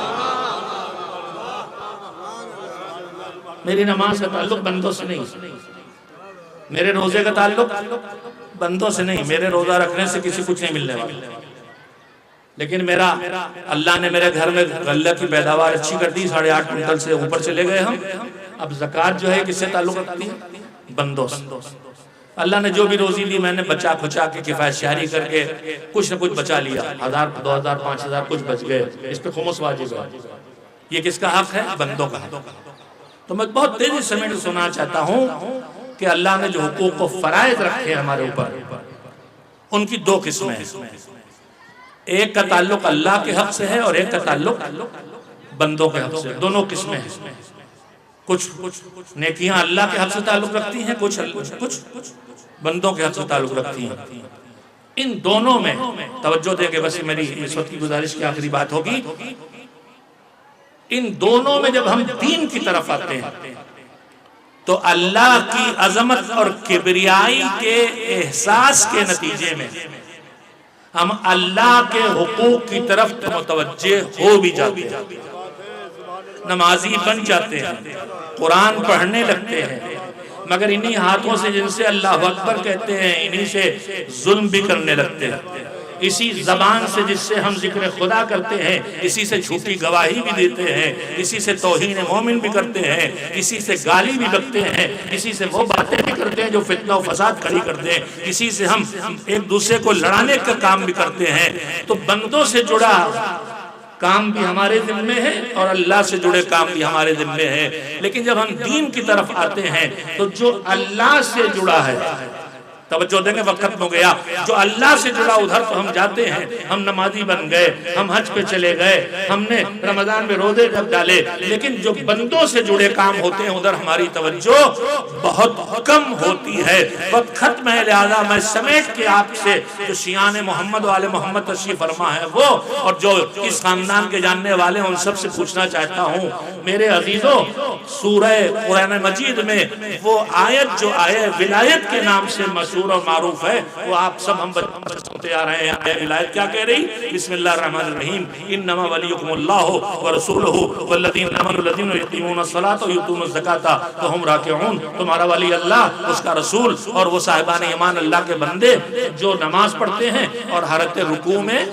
میری نماز کا تعلق بندوں سے نہیں، میرے روزے کا تعلق بندوں سے نہیں، میرے روزہ رکھنے سے کسی کچھ نہیں ملنے والا، لیکن میرا اللہ نے میرے گھر میں غلہ کی پیداوار اچھی کر دی، 8.5 کنٹل سے اوپر چلے گئے ہم۔ اب زکوٰۃ جو ہے کس سے تعلق رکھتی ہے؟ بندوں سے۔ اللہ نے جو بھی روزی دی میں نے بچا کھچا کے کفایت شہری کر کے کچھ نہ کچھ بچا لیا، 1000 2000 5000 کچھ بچ گئے، اس پہ خمس واجب ہے۔ یہ کس کا حق ہے؟ بندوں کا حق۔ تو میں بہت تیزی سے میں سننا چاہتا ہوں کہ اللہ نے جو حقوق و فرائض رکھے ہمارے اوپر، ان کی 2 قسمیں ہیں۔ ایک کا تعلق اللہ کے حق سے ہے اور ایک کا تعلق بندوں کے حق سے، دونوں قسمیں ہیں۔ کچھ نیکیاں اللہ کے حق سے تعلق رکھتی ہیں، کچھ بندوں کے حق سے تعلق رکھتی ہیں۔ ان دونوں میں توجہ دیں کہ بس میری اس وقت کی گزارش کی آخری بات ہوگی، ان دونوں میں جب ہم دین کی طرف آتے ہیں تو اللہ کی عظمت اور کبریائی کے احساس کے نتیجے میں ہم اللہ کے حقوق کی طرف متوجہ ہو بھی جاتے ہیں، نمازی بن جاتے ہیں، قرآن پڑھنے لگتے ہیں، مگر انہی ہاتھوں سے جن سے اللہ اکبر کہتے ہیں انہی سے ظلم بھی کرنے لگتے ہیں، اسی زبان سے جس سے ہم ذکر خدا کرتے ہیں اسی سے جھوٹی گواہی بھی دیتے ہیں، اسی سے توہین مومن بھی کرتے ہیں، اسی سے گالی بھی بکتے ہیں، اسی سے وہ باتیں بھی کرتے ہیں جو فتنہ و فساد کھڑی کرتے ہیں، اسی سے ہم ایک دوسرے کو لڑانے کا کام بھی کرتے ہیں۔ تو بندوں سے جڑا کام بھی ہمارے ذمے ہے اور اللہ سے جڑے کام بھی ہمارے ذمے ہے، لیکن جب ہم دین کی طرف آتے ہیں تو جو اللہ سے جڑا ہے، توجہ دیں گے وقت ختم ہو گیا، جو اللہ سے جڑا ادھر تو ہم جاتے ہیں، ہم نمازی بن گئے، ہم حج پہ چلے گئے، ہم نے رمضان میں روزے رکھ ڈالے، لیکن جو بندوں سے جڑے کام ہوتے ہیں ادھر ہماری توجہ بہت کم ہوتی ہے۔ وقت ختم ہے، لہذا میں سمیٹ کے آپ سے جو شیعان محمد و آل محمد تشریف فرما ہے وہ اور جو اس خاندان کے جاننے والے ہیں ان سب سے پوچھنا چاہتا ہوں، میرے عزیزوں، سورہ قرآن مجید میں وہ آیت جو آئے ولایت کے نام سے مشہور اور معروف ہے، وہ آپ سب ہم سنتے آ رہے ہیں۔ ولایت کیا کہہ رہی؟ بسم اللہ الرحمن الرحیم، انما ولیکم اللہ ورسولہ والذین آمنوا الذین یقیمون الصلاۃ ویؤتون الزکاۃ وہم راکعون۔ تمہارا ولی اللہ، اس کا رسول اور وہ صاحبان ایمان اللہ کے بندے جو نماز پڑھتے ہیں اور حالت رکوع میں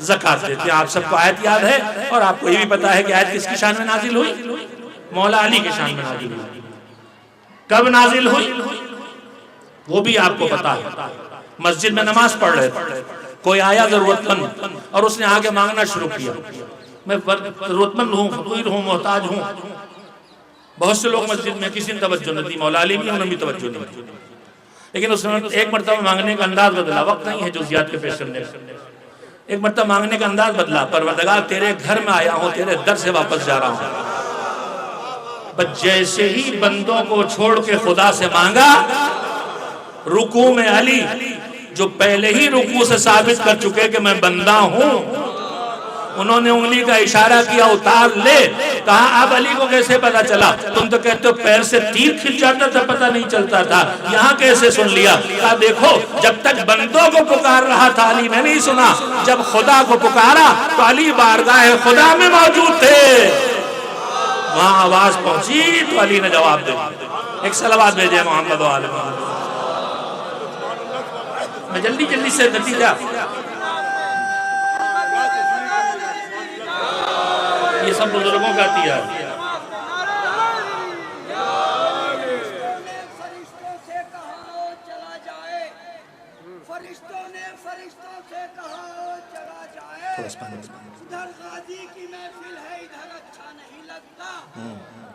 زکوٰۃ دیتے ہیں۔ آپ سب کو آیت یاد ہے اور آپ کو یہ بھی پتا ہے کہ آیت کس کی شان میں نازل ہوئی؟ مولا علی کی شان میں نازل ہوئی۔ کب نازل ہوئی وہ بھی آپ کو پتا ہے۔ مسجد میں نماز پڑھ رہے تھے، کوئی آیا ضرورت مند اور اس نے آگے مانگنا شروع کیا، میں ضرورت مند ہوں، فقیر ہوں، محتاج ہوں۔ بہت سے لوگ مسجد میں کسی نے توجہ نہیں دی، مولا علی بھی انہوں نے بھی توجہ نہیں دی، لیکن اس نے ایک مرتبہ مانگنے کا انداز بدلا، وقت نہیں ہے جزیات کے پیش کرنے کا، ایک مرتبہ مانگنے کا انداز بدلا، پروردگار تیرے گھر میں آیا ہوں، تیرے در سے واپس جا رہا ہوں۔ بس جیسے ہی بندوں کو چھوڑ کے خدا سے مانگا، رکوع میں علی جو پہلے ہی رکوع سے ثابت کر چکے کہ میں بندہ ہوں، انہوں نے انگلی کا اشارہ کیا اتار لے. کہا اب علی کو کیسے پتا چلا؟ تم تو کہتے ہو پیر سے تیر کھنچ جاتا تھا پتہ نہیں چلتا تھا، یہاں کیسے سن لیا؟ کہا دیکھو جب تک بندوں کو پکار رہا تھا علی نے نہیں سنا، جب خدا کو پکارا تو علی بارگاہ خدا میں موجود تھے، وہاں آواز پہنچی تو علی نے جواب دے دیا. ایک صلوات بھیجے محمد و آل محمد. میں جلدی سے نتیجہ، یہ سب بزرگوں کا دیا ہے. فرشتوں سے کہا چلا جائے، فرشتوں نے فرشتوں سے کہا چلا جائے، ادھر غازی کی محفل ہے ادھر اچھا نہیں لگتا.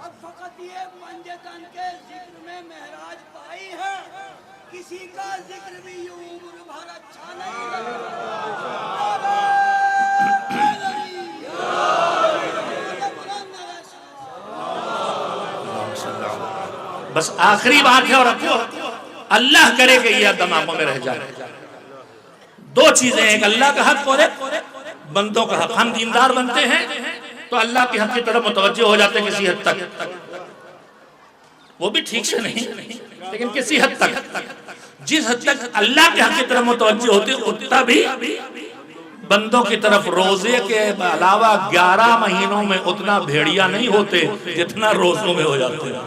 اب فقط یہ منجتن کے ذکر میں معراج پائی ہے، کسی کا ذکر بھی یوں عمر بھر اچھا نہیں لگتا. بس آخری بات ہے اور اللہ کرے کہ یہ دماغوں میں رہ جائے. دو چیزیں، ایک اللہ کا حق اور ایک بندوں کا حق. ہم دیندار بنتے ہیں تو اللہ کے حق کی طرف متوجہ ہو جاتے ہیں کسی حد تک، وہ بھی ٹھیک سے نہیں لیکن کسی حد تک. جس حد تک اللہ کے حق کی طرف متوجہ ہوتے اتنا بھی بندوں کی طرف روزے کے علاوہ 11 مہینوں میں اتنا بھیڑیا نہیں ہوتے جتنا روزوں میں ہو جاتے ہیں.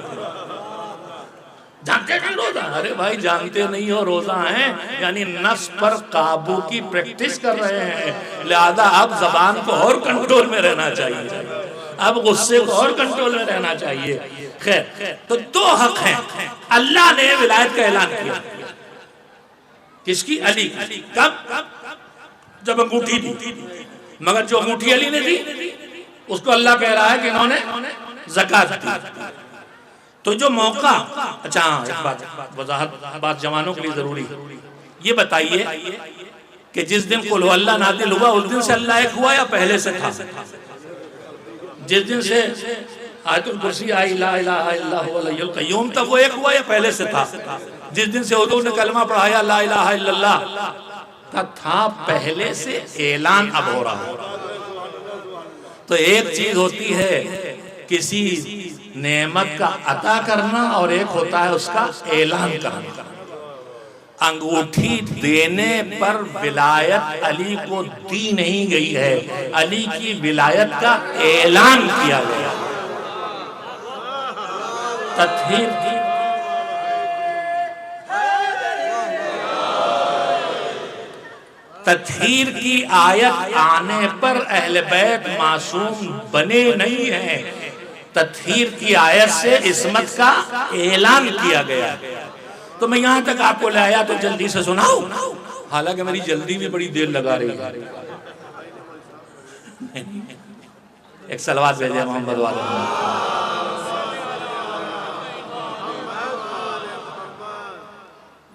جانتے نہیں روزہ؟ ارے بھائی جانتے نہیں ہو روزہ ہیں، یعنی نفس پر قابو کی پریکٹس کر رہے ہیں. لہذا اب زبان کو اور کنٹرول میں رہنا چاہیے، اب غصے کو اور کنٹرول میں رہنا چاہیے. خیر، تو دو حق ہیں. اللہ نے ولایت کا اعلان کیا، کس کی؟ علی کی. کب؟ جب انگوٹھی دی. مگر جو انگوٹھی علی نے دی اس کو اللہ کہہ رہا ہے کہ انہوں نے زکوٰۃ دی. تو جو موقع، اچھا ایک بات وضاحت، بات جوانوں کے لیے ضروری، یہ بتائیے کہ جس دن قل هو اللہ نازل ہوا اس دن سے اللہ ایک ہوا یا پہلے سے تھا؟ جس دن سے آیت الکرسی آئی لا الہ الا هو الحی القیوم تک وہ ایک ہوا یا پہلے سے تھا؟ جس دن سے حضور نے کلمہ پڑھایا لا الہ الا اللہ کا تھا پہلے سے، اعلان اب ہو رہا. تو ایک چیز ہوتی ہے کسی نعمت کا عطا کرنا اور ایک ہوتا ہے اس کا اعلان کرنا. انگوٹھی دینے پر ولایت علی کو دی نہیں گئی ہے، علی کی ولایت کا اعلان کیا گیا. تطہیر کی تطہیر کی آیت آنے پر اہل بیت معصوم بنے نہیں ہیں. تطہیر کی آیت سے عصمت کا اعلان کیا گیا. تو میں یہاں تک آپ کو لے آیا تو جلدی سے سناؤ، حالانکہ میری جلدی بھی بڑی دیر لگا رہی ہے. ایک صلوات بھیجے محمد والے.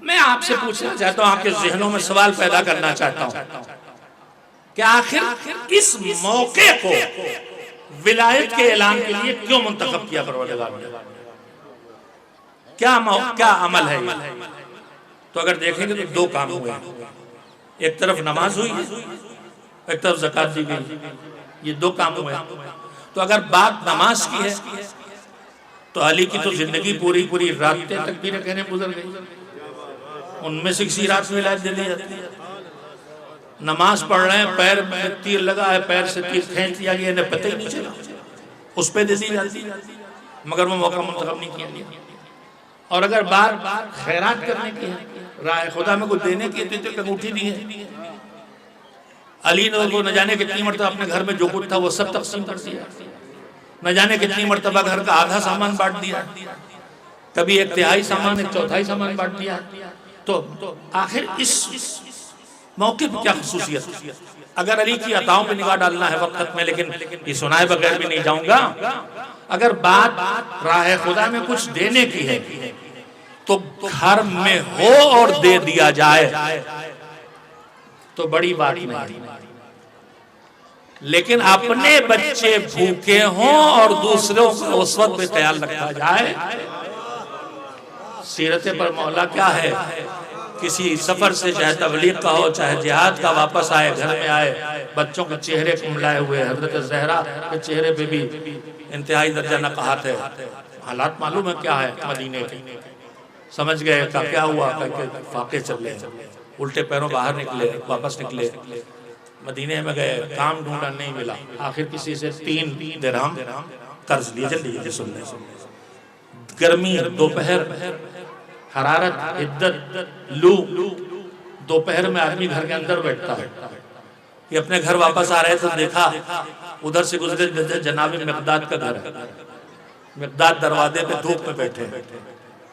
میں آپ سے پوچھنا چاہتا ہوں، آپ کے ذہنوں میں سوال پیدا کرنا چاہتا ہوں کہ آخر کس موقع کو ولایت کے اعلان کے لیے کیوں منتخب کیا پروردگار نے؟ کیا عمل ہے یہ؟ تو اگر دیکھیں گے تو دو کام ہوئے. ایک طرف نماز ہوئی، ایک طرف زکوٰۃ دی گئی. یہ دو کام ہوئے. تو اگر بات نماز کی ہے تو علی کی تو زندگی پوری راتیں تکبیریں کہنے گزر گئی، ان میں سے کسی رات میں ولایت دے دی جاتی ہے. نماز پڑھ رہے ہیں، پیر میں تیر لگا ہے، پیر سے تیر کھینچ دیا گیا، انہیں پتہ ہی نہیں چلا، اس پہ دے دی جاتی، مگر وہ موقع منتخب نہیں کیا گیا. اور اگر بات خیرات کرنے کی ہے، راہ خدا میں کچھ دینے کی تو انگوٹھی دی ہے. علی نے وہ نہ جانے کتنی مرتبہ اپنے گھر میں جو کچھ تھا وہ سب تقسیم کر دیا، نہ جانے کتنی مرتبہ گھر کا آدھا سامان بانٹ دیا، کبھی 1/3 سامان 1/4 سامان بانٹ دیا. تو آخر اس موقع پر کیا خصوصیت؟ اگر علی کی عطاؤں پہ نگاہ ڈالنا ہے وقت میں، لیکن یہ سنائے بغیر بھی نہیں جاؤں گا. اگر بات راہ خدا میں کچھ دینے کی ہے تو گھر میں ہو اور دے دیا جائے تو بڑی بات نہیں، لیکن اپنے بچے بھوکے ہوں اور دوسروں کو اس وقت پہ خیال رکھا جائے. سیرت پر مولا کیا ہے کسی سفر سے، چاہے تبلیغ کا ہو چاہے جہاد کا، واپس آئے گھر میں آئے، بچوں کے چہرے کملائے ہوئے، حضرت زہرا کے چہرے پہ بھی انتہائی درجہ نقاہت ہے۔ حالات معلوم ہے کیا ہے مدینے کے، سمجھ گئے کہ کیا ہوا، کہ فاقے چل رہے، الٹے پیروں باہر نکلے، واپس نکلے، مدینے میں گئے، کام ڈھونڈا نہیں ملا، آخر کسی سے 3 درہم قرض لیے۔ جلدی سن لیں، گرمی، دوپہر، حرارت، عدت، لو، دوپہر میں آدمی گھر کے اندر بیٹھتا ہے، کہ اپنے گھر واپس آ رہے تو دیکھا ادھر سے گزرے جناب مقداد کا گھر ہے، مقداد دروازے پہ دھوپ میں بیٹھے ہیں۔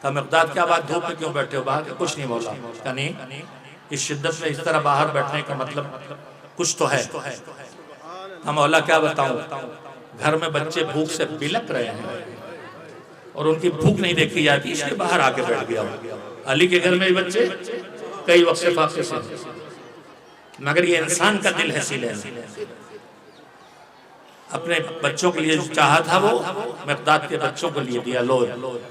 کہا مقداد کیا بات، دھوپ میں کیوں بیٹھے ہو باہر؟ کچھ نہیں مولا۔ کہا نہیں، اس شدت میں اس طرح باہر بیٹھنے کا مطلب کچھ تو ہے۔ کہا مولا کیا بتاؤں، گھر میں بچے بھوک سے بلک رہے ہیں اور ان کی بھوک نہیں دیکھی جاتی، اس لیے باہر آ کے بیٹھ گیا ہوں۔ علی کے گھر میں بچے کئی وقت سے فاقے سے، مگر یہ انسان کا دل ہے سیلے میں۔ اپنے بچوں کے لیے جو چاہا تھا وہ مقداد کے بچوں کو لیے دیا، لو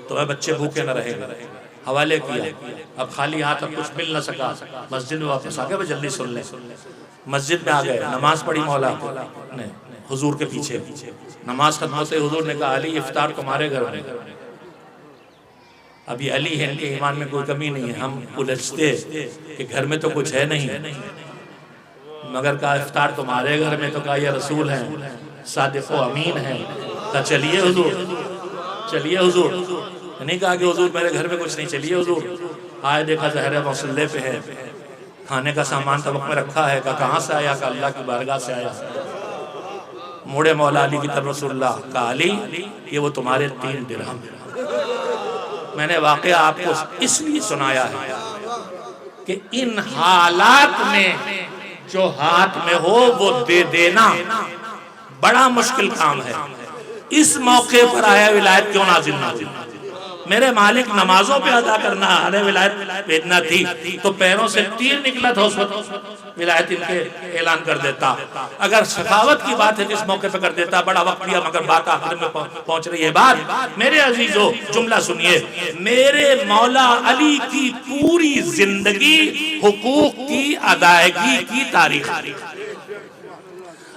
تو اے بچے بھوکے نہ رہیں گے، حوالے کیا۔ اب خالی ہاتھ اب کچھ مل نہ سکا، مسجد میں واپس آ گئے۔ جلدی سن لیں، مسجد میں آ گئے، نماز پڑھی مولا نے حضور کے پیچھے، نماز ختم ہوتے حضور نے کہا علی افطار تمہارے گھر میں۔ ابھی علی ہے، ان کے ایمان میں کوئی کمی نہیں ہے، ہم الجھتے کہ گھر میں تو کچھ ہے نہیں، مگر کہا افطار تمہارے گھر میں، تو کہا یہ رسول ہیں، صادق و امین ہیں۔ کہا چلیے حضور، چلیے حضور، نہیں کہا کہ حضور میرے گھر میں کچھ نہیں، چلیے حضور۔ آئے دیکھا زہرہ مصلے پہ ہے، کھانے کا سامان طبق میں رکھا ہے۔ کہا کہاں سے آیا؟ کہا اللہ کی بارگاہ سے آیا۔ موڑے مولا علی کی طرف رسول اللہ، کہا علی یہ وہ تمہارے 3 درہم۔ میں نے واقعہ آپ کو اس لیے سنایا ہے کہ ان حالات میں جو ہاتھ میں ہو وہ دے دینا بڑا مشکل کام ہے۔ اس موقع پر آیا ولایت کیوں نازل نہ ہوئی؟ میرے مالک نمازوں پہ ادا کرنا، آنے ولایت بھیجنا تھی تو پیروں سے تیر نکلا تھا، اس وقت ولایت ان کے اعلان کر دیتا۔ اگر سخاوت کی بات ہے تو اس موقع پہ کر دیتا، بڑا وقت لیا، مگر بات آخر میں پہنچ رہی ہے۔ بات میرے عزیزو جملہ سنیے، میرے مولا علی کی پوری زندگی حقوق کی ادائیگی کی تاریخ،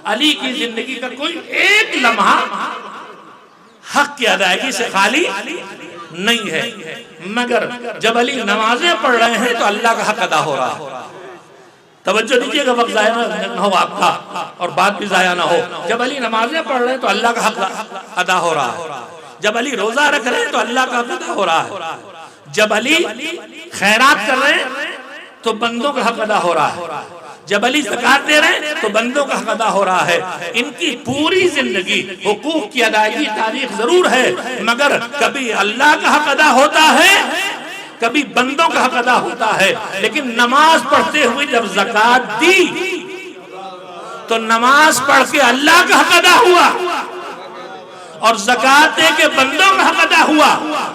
علی کی زندگی کا کوئی ایک لمحہ حق کی ادائیگی سے خالی نہیں ہے، مگر جب علی نمازیں پڑھ رہے ہیں تو اللہ کا حق ادا ہو رہا ہے۔ توجہ دیجئے گا، وقت ضائع نہ ہو آپ کا اور بات بھی ضائع نہ ہو۔ جب علی نمازیں پڑھ رہے ہیں تو اللہ کا حق ادا ہو رہا ہے، جب علی روزہ رکھ رہے ہیں تو اللہ کا حق ادا ہو رہا ہے، جب علی خیرات کر رہے ہیں تو بندوں کا حق ادا ہو رہا ہے، جب علی زکوٰۃ دے رہے ہیں تو بندوں کا حق ادا ہو رہا ہے۔ ان کی پوری زندگی حقوق کی ادائیگی تاریخ ضرور ہے، مگر کبھی اللہ کا حق ادا ہوتا ہے، کبھی بندوں کا حق ادا ہوتا ہے۔ لیکن نماز پڑھتے ہوئے جب زکوٰۃ دی تو نماز پڑھ کے اللہ کا حق ادا ہوا اور زکوٰۃ دے کے بندوں کا حق ادا ہوا۔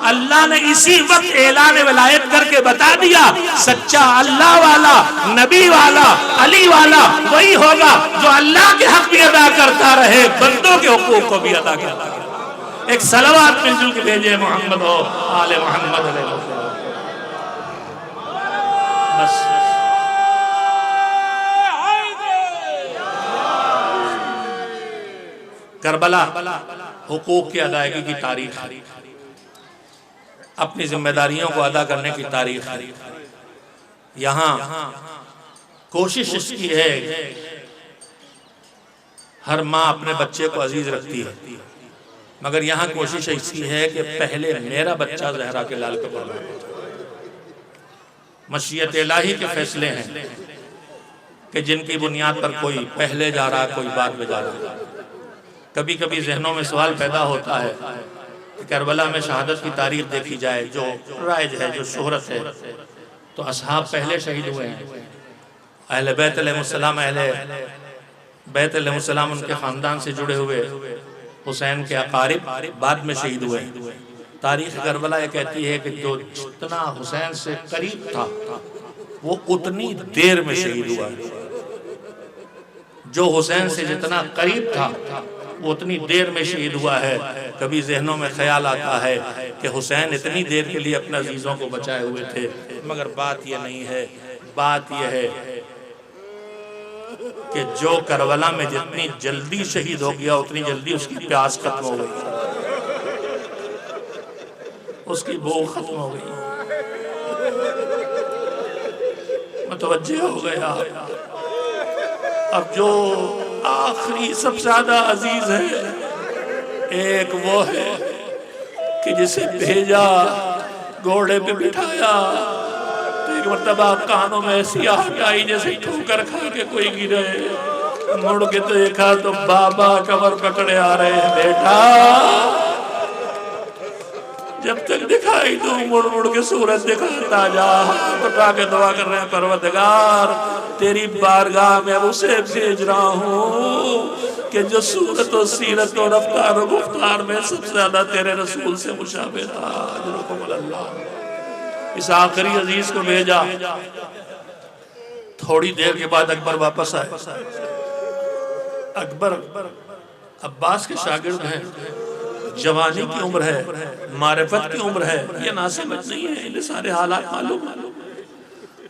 اللہ نے اسی وقت اعلان ولایت کر کے بتا دیا، سچا اللہ والا، نبی والا، علی والا وہی ہوگا جو اللہ کے حق بھی ادا کرتا رہے، بندوں کے حقوق کو بھی ادا کرتا رہے۔ ایک صلوات مل جل کے بھیجے محمد و آل محمد علیہ وسلم۔ بس کربلا حقوق کی ادائیگی کی تاریخ، اپنی ذمہ داریوں کو ادا کرنے کی تاریخ۔ یہاں کوشش اس کی ہے، ہر ماں اپنے بچے کو عزیز رکھتی ہے، مگر یہاں کوشش اس کی ہے کہ پہلے میرا بچہ زہرا کے لال کا پڑھا۔ مشیت الہی کے فیصلے ہیں کہ جن کی بنیاد پر کوئی پہلے جا رہا، کوئی بعد میں جا رہا۔ کبھی کبھی ذہنوں میں سوال پیدا ہوتا ہے کہ کربلا میں شہادت کی تاریخ دیکھی جائے، جو رائج ہے، جو شہرت ہے، تو اصحاب پہلے شہید ہوئے ہیں، اہل بیت علیہ السلام، اہل بیت علیہ السلام ان کے خاندان سے جڑے ہوئے حسین کے اقارب بعد میں شہید ہوئے۔ تاریخ کربلا یہ کہتی ہے کہ جو جتنا حسین سے قریب تھا وہ اتنی دیر میں شہید ہوا، جو حسین سے جتنا قریب تھا وہ اتنی دیر میں شہید ہوا ہے۔ کبھی ذہنوں میں خیال آتا ہے کہ حسین اتنی دیر کے لیے اپنے عزیزوں کو بچائے ہوئے تھے، مگر بات یہ نہیں ہے، بات یہ ہے کہ جو کربلا میں جتنی جلدی شہید ہو گیا اتنی جلدی اس کی پیاس ختم ہو گئی، اس کی بھوک ختم ہو گئی، متوجہ ہو گیا۔ اب جو آخری سب سے زیادہ عزیز ہے، ایک وہ ہے کہ جسے بھیجا، گھوڑے پہ بٹھایا، تو ایک مرتبہ کانوں میں ایسی آہٹ آئی جیسے ٹھوکر کھا کے کوئی گرے، مڑ کے تو دیکھا تو بابا کمر پکڑے آ رہے ہیں، بیٹا جب تک دکھائی تو مڑ مڑ کے سورج دکھاتا جا، ہاتھ اٹھا کے دعا کر رہے ہیں، پروردگار تیری بارگاہ میں اب اسے بھیج رہا ہوں کہ جو صورت و سیرت و رفتار و گفتار میں سب سے زیادہ تیرے رسول سے مشابہ تھا۔ اجرکم اللہ۔ اس آخری عزیز کو بھیجا، تھوڑی دیر کے بعد اکبر واپس آئے۔ اکبر عباس کے شاگرد ہیں، جوانی کی عمر ہے، معرفت کی عمر ہے، یہ ناسمجھ نہیں ہے، انہیں سارے حالات معلوم۔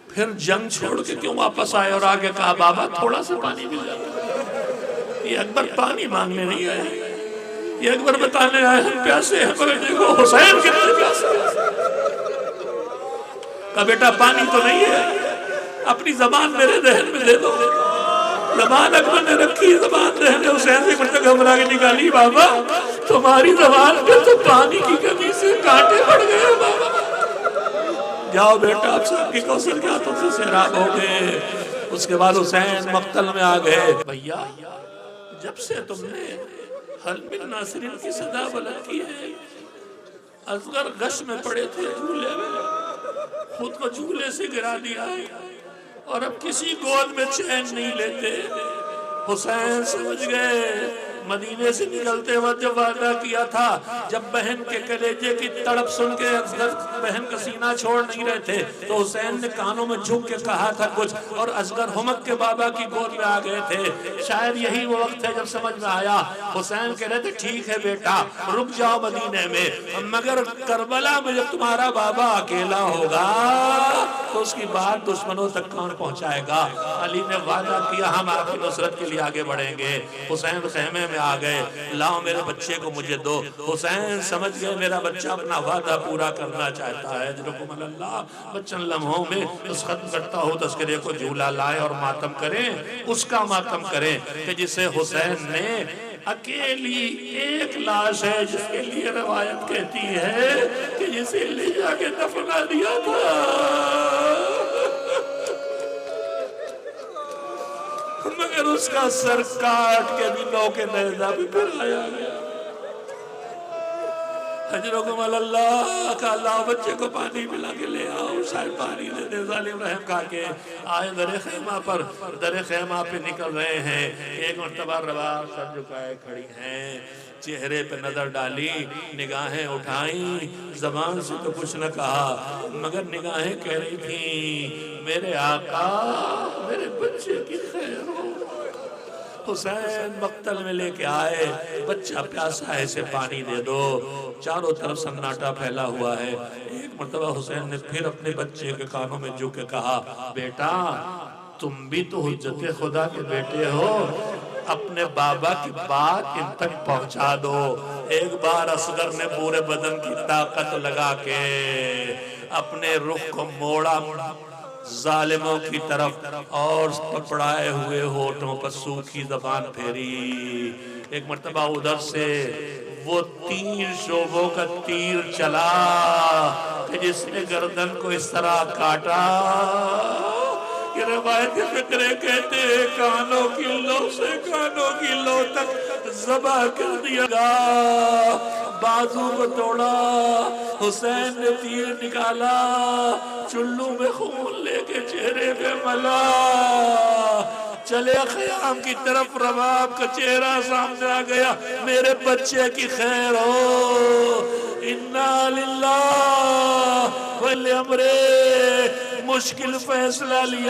پھر جنگ چھوڑ کے کیوں واپس آئے اور آگے کہا بابا تھوڑا سا پانی مل جاتا۔ یہ اکبر پانی مانگنے نہیں آئے، یہ اکبر بتانے آئے ہم پیاسے ہیں، مگر دیکھو حسین کتنے پیاسے ہیں۔ کہا بیٹا پانی تو نہیں ہے، اپنی زبان میرے ذہن میں دے دو۔ زبان اکبر نے رکھی، زبان ذہن حسین سے مرتب گھبرا کے نکالی، بابا تمہاری زبان پہ تو پانی کی کمی سے کانٹے پڑ گئے بابا۔ جاؤ بیٹا اب صاحب کی کوثر کے ہاتھوں سے سیراب ہو گئے۔ اس کے بعد حسین مقتل میں آ گئے۔ بھیا جب سے تم نے حل من ناصرین کی صدا بلند کی ہے، اصغر غش میں پڑے تھے جھولے میں، خود کو جھولے سے گرا دیا ہے اور اب کسی گود میں چین نہیں لیتے۔ حسین سمجھ گئے، مدینے سے نکلتے وقت جب وعدہ کیا تھا، جب بہن کے کلیجے کی تڑپ سن کے اصغر بہن کا سینہ چھوڑ نہیں رہے تھے تو حسین نے کانوں میں جھک کے کہا تھا کچھ، اور اصغر ہمک کے بابا کی گود میں آ گئے تھے۔ شاید یہی وہ وقت ہے جب سمجھ میں آیا۔ حسین کہہ رہے تھے ٹھیک ہے بیٹا رک جاؤ مدینے میں، مگر کربلا میں جب تمہارا بابا اکیلا ہوگا تو اس کی بات دشمنوں تک کون پہنچائے گا؟ علی نے وعدہ کیا ہم آپ کی نصرت کے لیے آگے بڑھیں گے۔ حسین خیمے میں آ گئے، لاؤ میرے بچے کو مجھے دو۔ حسین سمجھ گئے میرا بچہ اپنا وعدہ پورا کرنا چاہتا ہے۔ اجرکم اللہ۔ بچن لمحوں میں اس ختم کرتا ہو تذکرے کو جھولا لائے اور ماتم کریں، اس کا ماتم کریں کہ جسے حسین نے اکیلی ایک لاش ہے جس کے لیے روایت کہتی ہے کہ جسے لے جا کے دفنا دیا تھا، مگر اس کا سر کاٹ کے دلوں کے نیزہ بھی پھرایا گیا۔ حجرکم اللہ کا اللہ بچے کو پانی ملا کے لے آؤ، شاید پانی دے دے۔ ظالم رحم کہا کے آئے در خیمہ پر، در خیمہ پہ نکل رہے ہیں۔ ایک مرتبہ رواق سر جھکائے کھڑی ہیں، چہرے پہ نظر ڈالی، نگاہیں اٹھائیں، زبان سے تو کچھ نہ کہا مگر نگاہیں کہہ رہی تھیں میرے آقا میرے بچے کی خیر ہو۔ حسین مقتل میں لے کے آئے، بچہ پیاسا ہے اسے پانی دے دو۔ چاروں طرف سناٹا پھیلا ہوا ہے۔ ایک مرتبہ حسین نے پھر اپنے بچے کے کانوں میں جھک کے کہا بیٹا تم بھی تو حجت خدا کے بیٹے ہو، اپنے بابا کی بات ان تک پہنچا دو۔ ایک بار اصغر نے پورے بدن کی طاقت لگا کے اپنے رخ کو موڑا ظالموں کی طرف اور پپڑائے ہوئے ہونٹوں پر سوکھی زبان پھیری۔ ایک مرتبہ ادھر سے وہ 3 شعبوں کا تیر چلا کہ جس نے گردن کو اس طرح کاٹا کہ روایت کے فقرے کہتے ہیں کانوں کی لو سے کانوں کی لو تک ذبح کر دیا گا۔ بازو کو توڑا، حسین نے تیر نکالا، چلو میں خون لے کے چہرے پہ ملا، چلے خیام کی طرف، رباب کا چہرہ سامنے آ گیا، میرے بچے کی خیر ہو، انا للہ ولی امرے، مشکل فیصلہ لیا۔